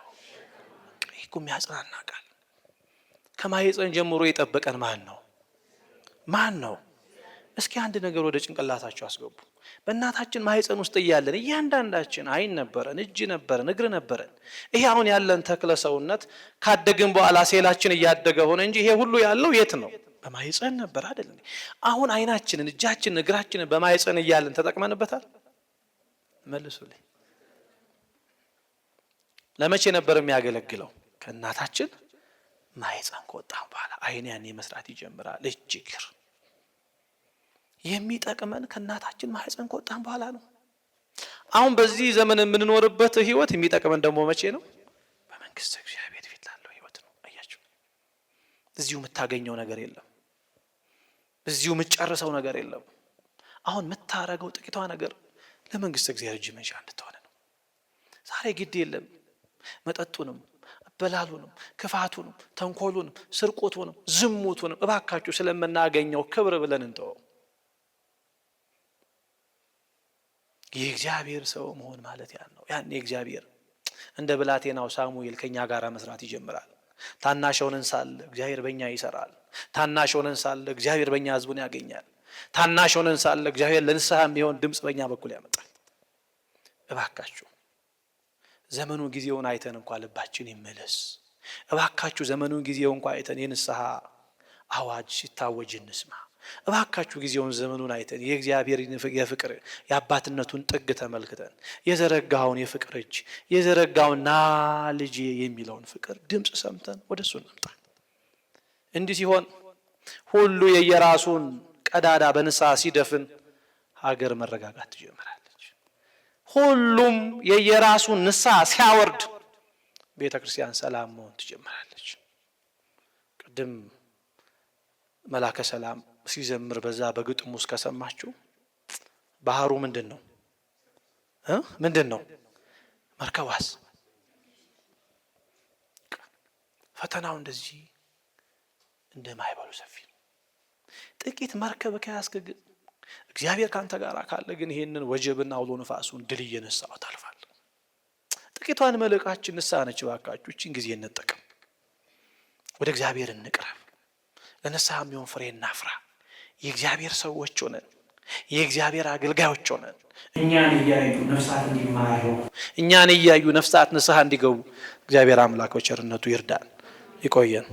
ይህ እኮ የሚያጽናና ቃል። ከማይፀን ጀምሮ የጠበቀን ማን ነው? ማን ነው? እስኪ አንድ ነገር ወደ ጭንቅላታችሁ አስገቡ። በእናታችን ማህፀን ውስጥ እያለን እያንዳንዳችን አይን ነበረን፣ እጅ ነበረን፣ እግር ነበረን። ይሄ አሁን ያለን ተክለ ሰውነት ካደግን በኋላ ሴላችን እያደገ ሆነ እንጂ ይሄ ሁሉ ያለው የት ነው? በማህፀን ነበር አይደል? አሁን አይናችንን፣ እጃችንን፣ እግራችንን በማህፀን እያለን ተጠቅመንበታል? መልሱልኝ። ለመቼ ነበር የሚያገለግለው? ከእናታችን ማህፀን ከወጣን በኋላ አይን ያኔ መስራት ይጀምራል። እጅ፣ እግር የሚጠቅመን ከእናታችን ማህፀን ከወጣን በኋላ ነው። አሁን በዚህ ዘመን የምንኖርበት ህይወት የሚጠቅመን ደግሞ መቼ ነው? በመንግስት እግዚአብሔር ፊት ላለው ህይወት ነው። አያችሁ፣ እዚሁ የምታገኘው ነገር የለም። እዚሁ የምትጨርሰው ነገር የለም። አሁን የምታረገው ጥቂቷ ነገር ለመንግስት እግዚአብሔር እጅ መንሻ እንድትሆን ነው። ዛሬ ግድ የለም መጠጡንም በላሉንም ክፋቱንም ተንኮሉንም ስርቆቱንም ዝሙቱንም እባካችሁ ስለምናገኘው ክብር ብለን እንተወው። የእግዚአብሔር ሰው መሆን ማለት ያን ነው። ያን የእግዚአብሔር እንደ ብላቴናው ሳሙኤል ከኛ ጋር መስራት ይጀምራል። ታናሽ ሆነን ሳለ እግዚአብሔር በእኛ ይሰራል። ታናሽ ሆነን ሳለ እግዚአብሔር በእኛ ሕዝቡን ያገኛል። ታናሽ ሆነን ሳለ እግዚአብሔር ለንስሐ የሚሆን ድምፅ በእኛ በኩል ያመጣል። እባካችሁ ዘመኑን ጊዜውን አይተን እንኳን ልባችን ይመለስ። እባካችሁ ዘመኑን ጊዜውን እንኳን አይተን የንስሐ አዋጅ ሲታወጅ እንስማ። እባካችሁ ጊዜውን ዘመኑን አይተን የእግዚአብሔር የፍቅር የአባትነቱን ጥግ ተመልክተን የዘረጋውን የፍቅር እጅ የዘረጋውን ና ልጄ የሚለውን ፍቅር ድምፅ ሰምተን ወደሱ እንምጣ። እንዲህ ሲሆን ሁሉ የየራሱን ቀዳዳ በንስሐ ሲደፍን ሀገር መረጋጋት ትጀምራለች። ሁሉም የየራሱን ንስሐ ሲያወርድ ቤተ ክርስቲያን ሰላም መሆን ትጀምራለች። ቅድም መላከ ሰላም ሲዘምር በዛ በግጥሙ ውስጥ ከሰማችሁ ባህሩ ምንድነው? መርከቧስ? ፈተናው እንደዚህ እንደማይበሉ ሰፊ ነው። ጥቂት መርከብ ከያዝክ ግን እግዚአብሔር ካንተ ጋር ካለ ግን ይሄንን ወጀብና አውሎ ነፋሱን ድል እየነሳው ታልፋለህ። ጥቂቷን መልእካችን ንስሐ ነች። እባካችሁ እቺን ጊዜ እንጠቀም። ወደ እግዚአብሔር እንቅረብ። ለንስሐ የሚሆን ፍሬ እናፍራ። የእግዚአብሔር ሰዎች ሆነን የእግዚአብሔር አገልጋዮች ሆነን እኛን እያዩ ነፍሳት እንዲማሩ እኛን እያዩ ነፍሳት ንስሐ እንዲገቡ እግዚአብሔር አምላክ በቸርነቱ ይርዳን። ይቆየን።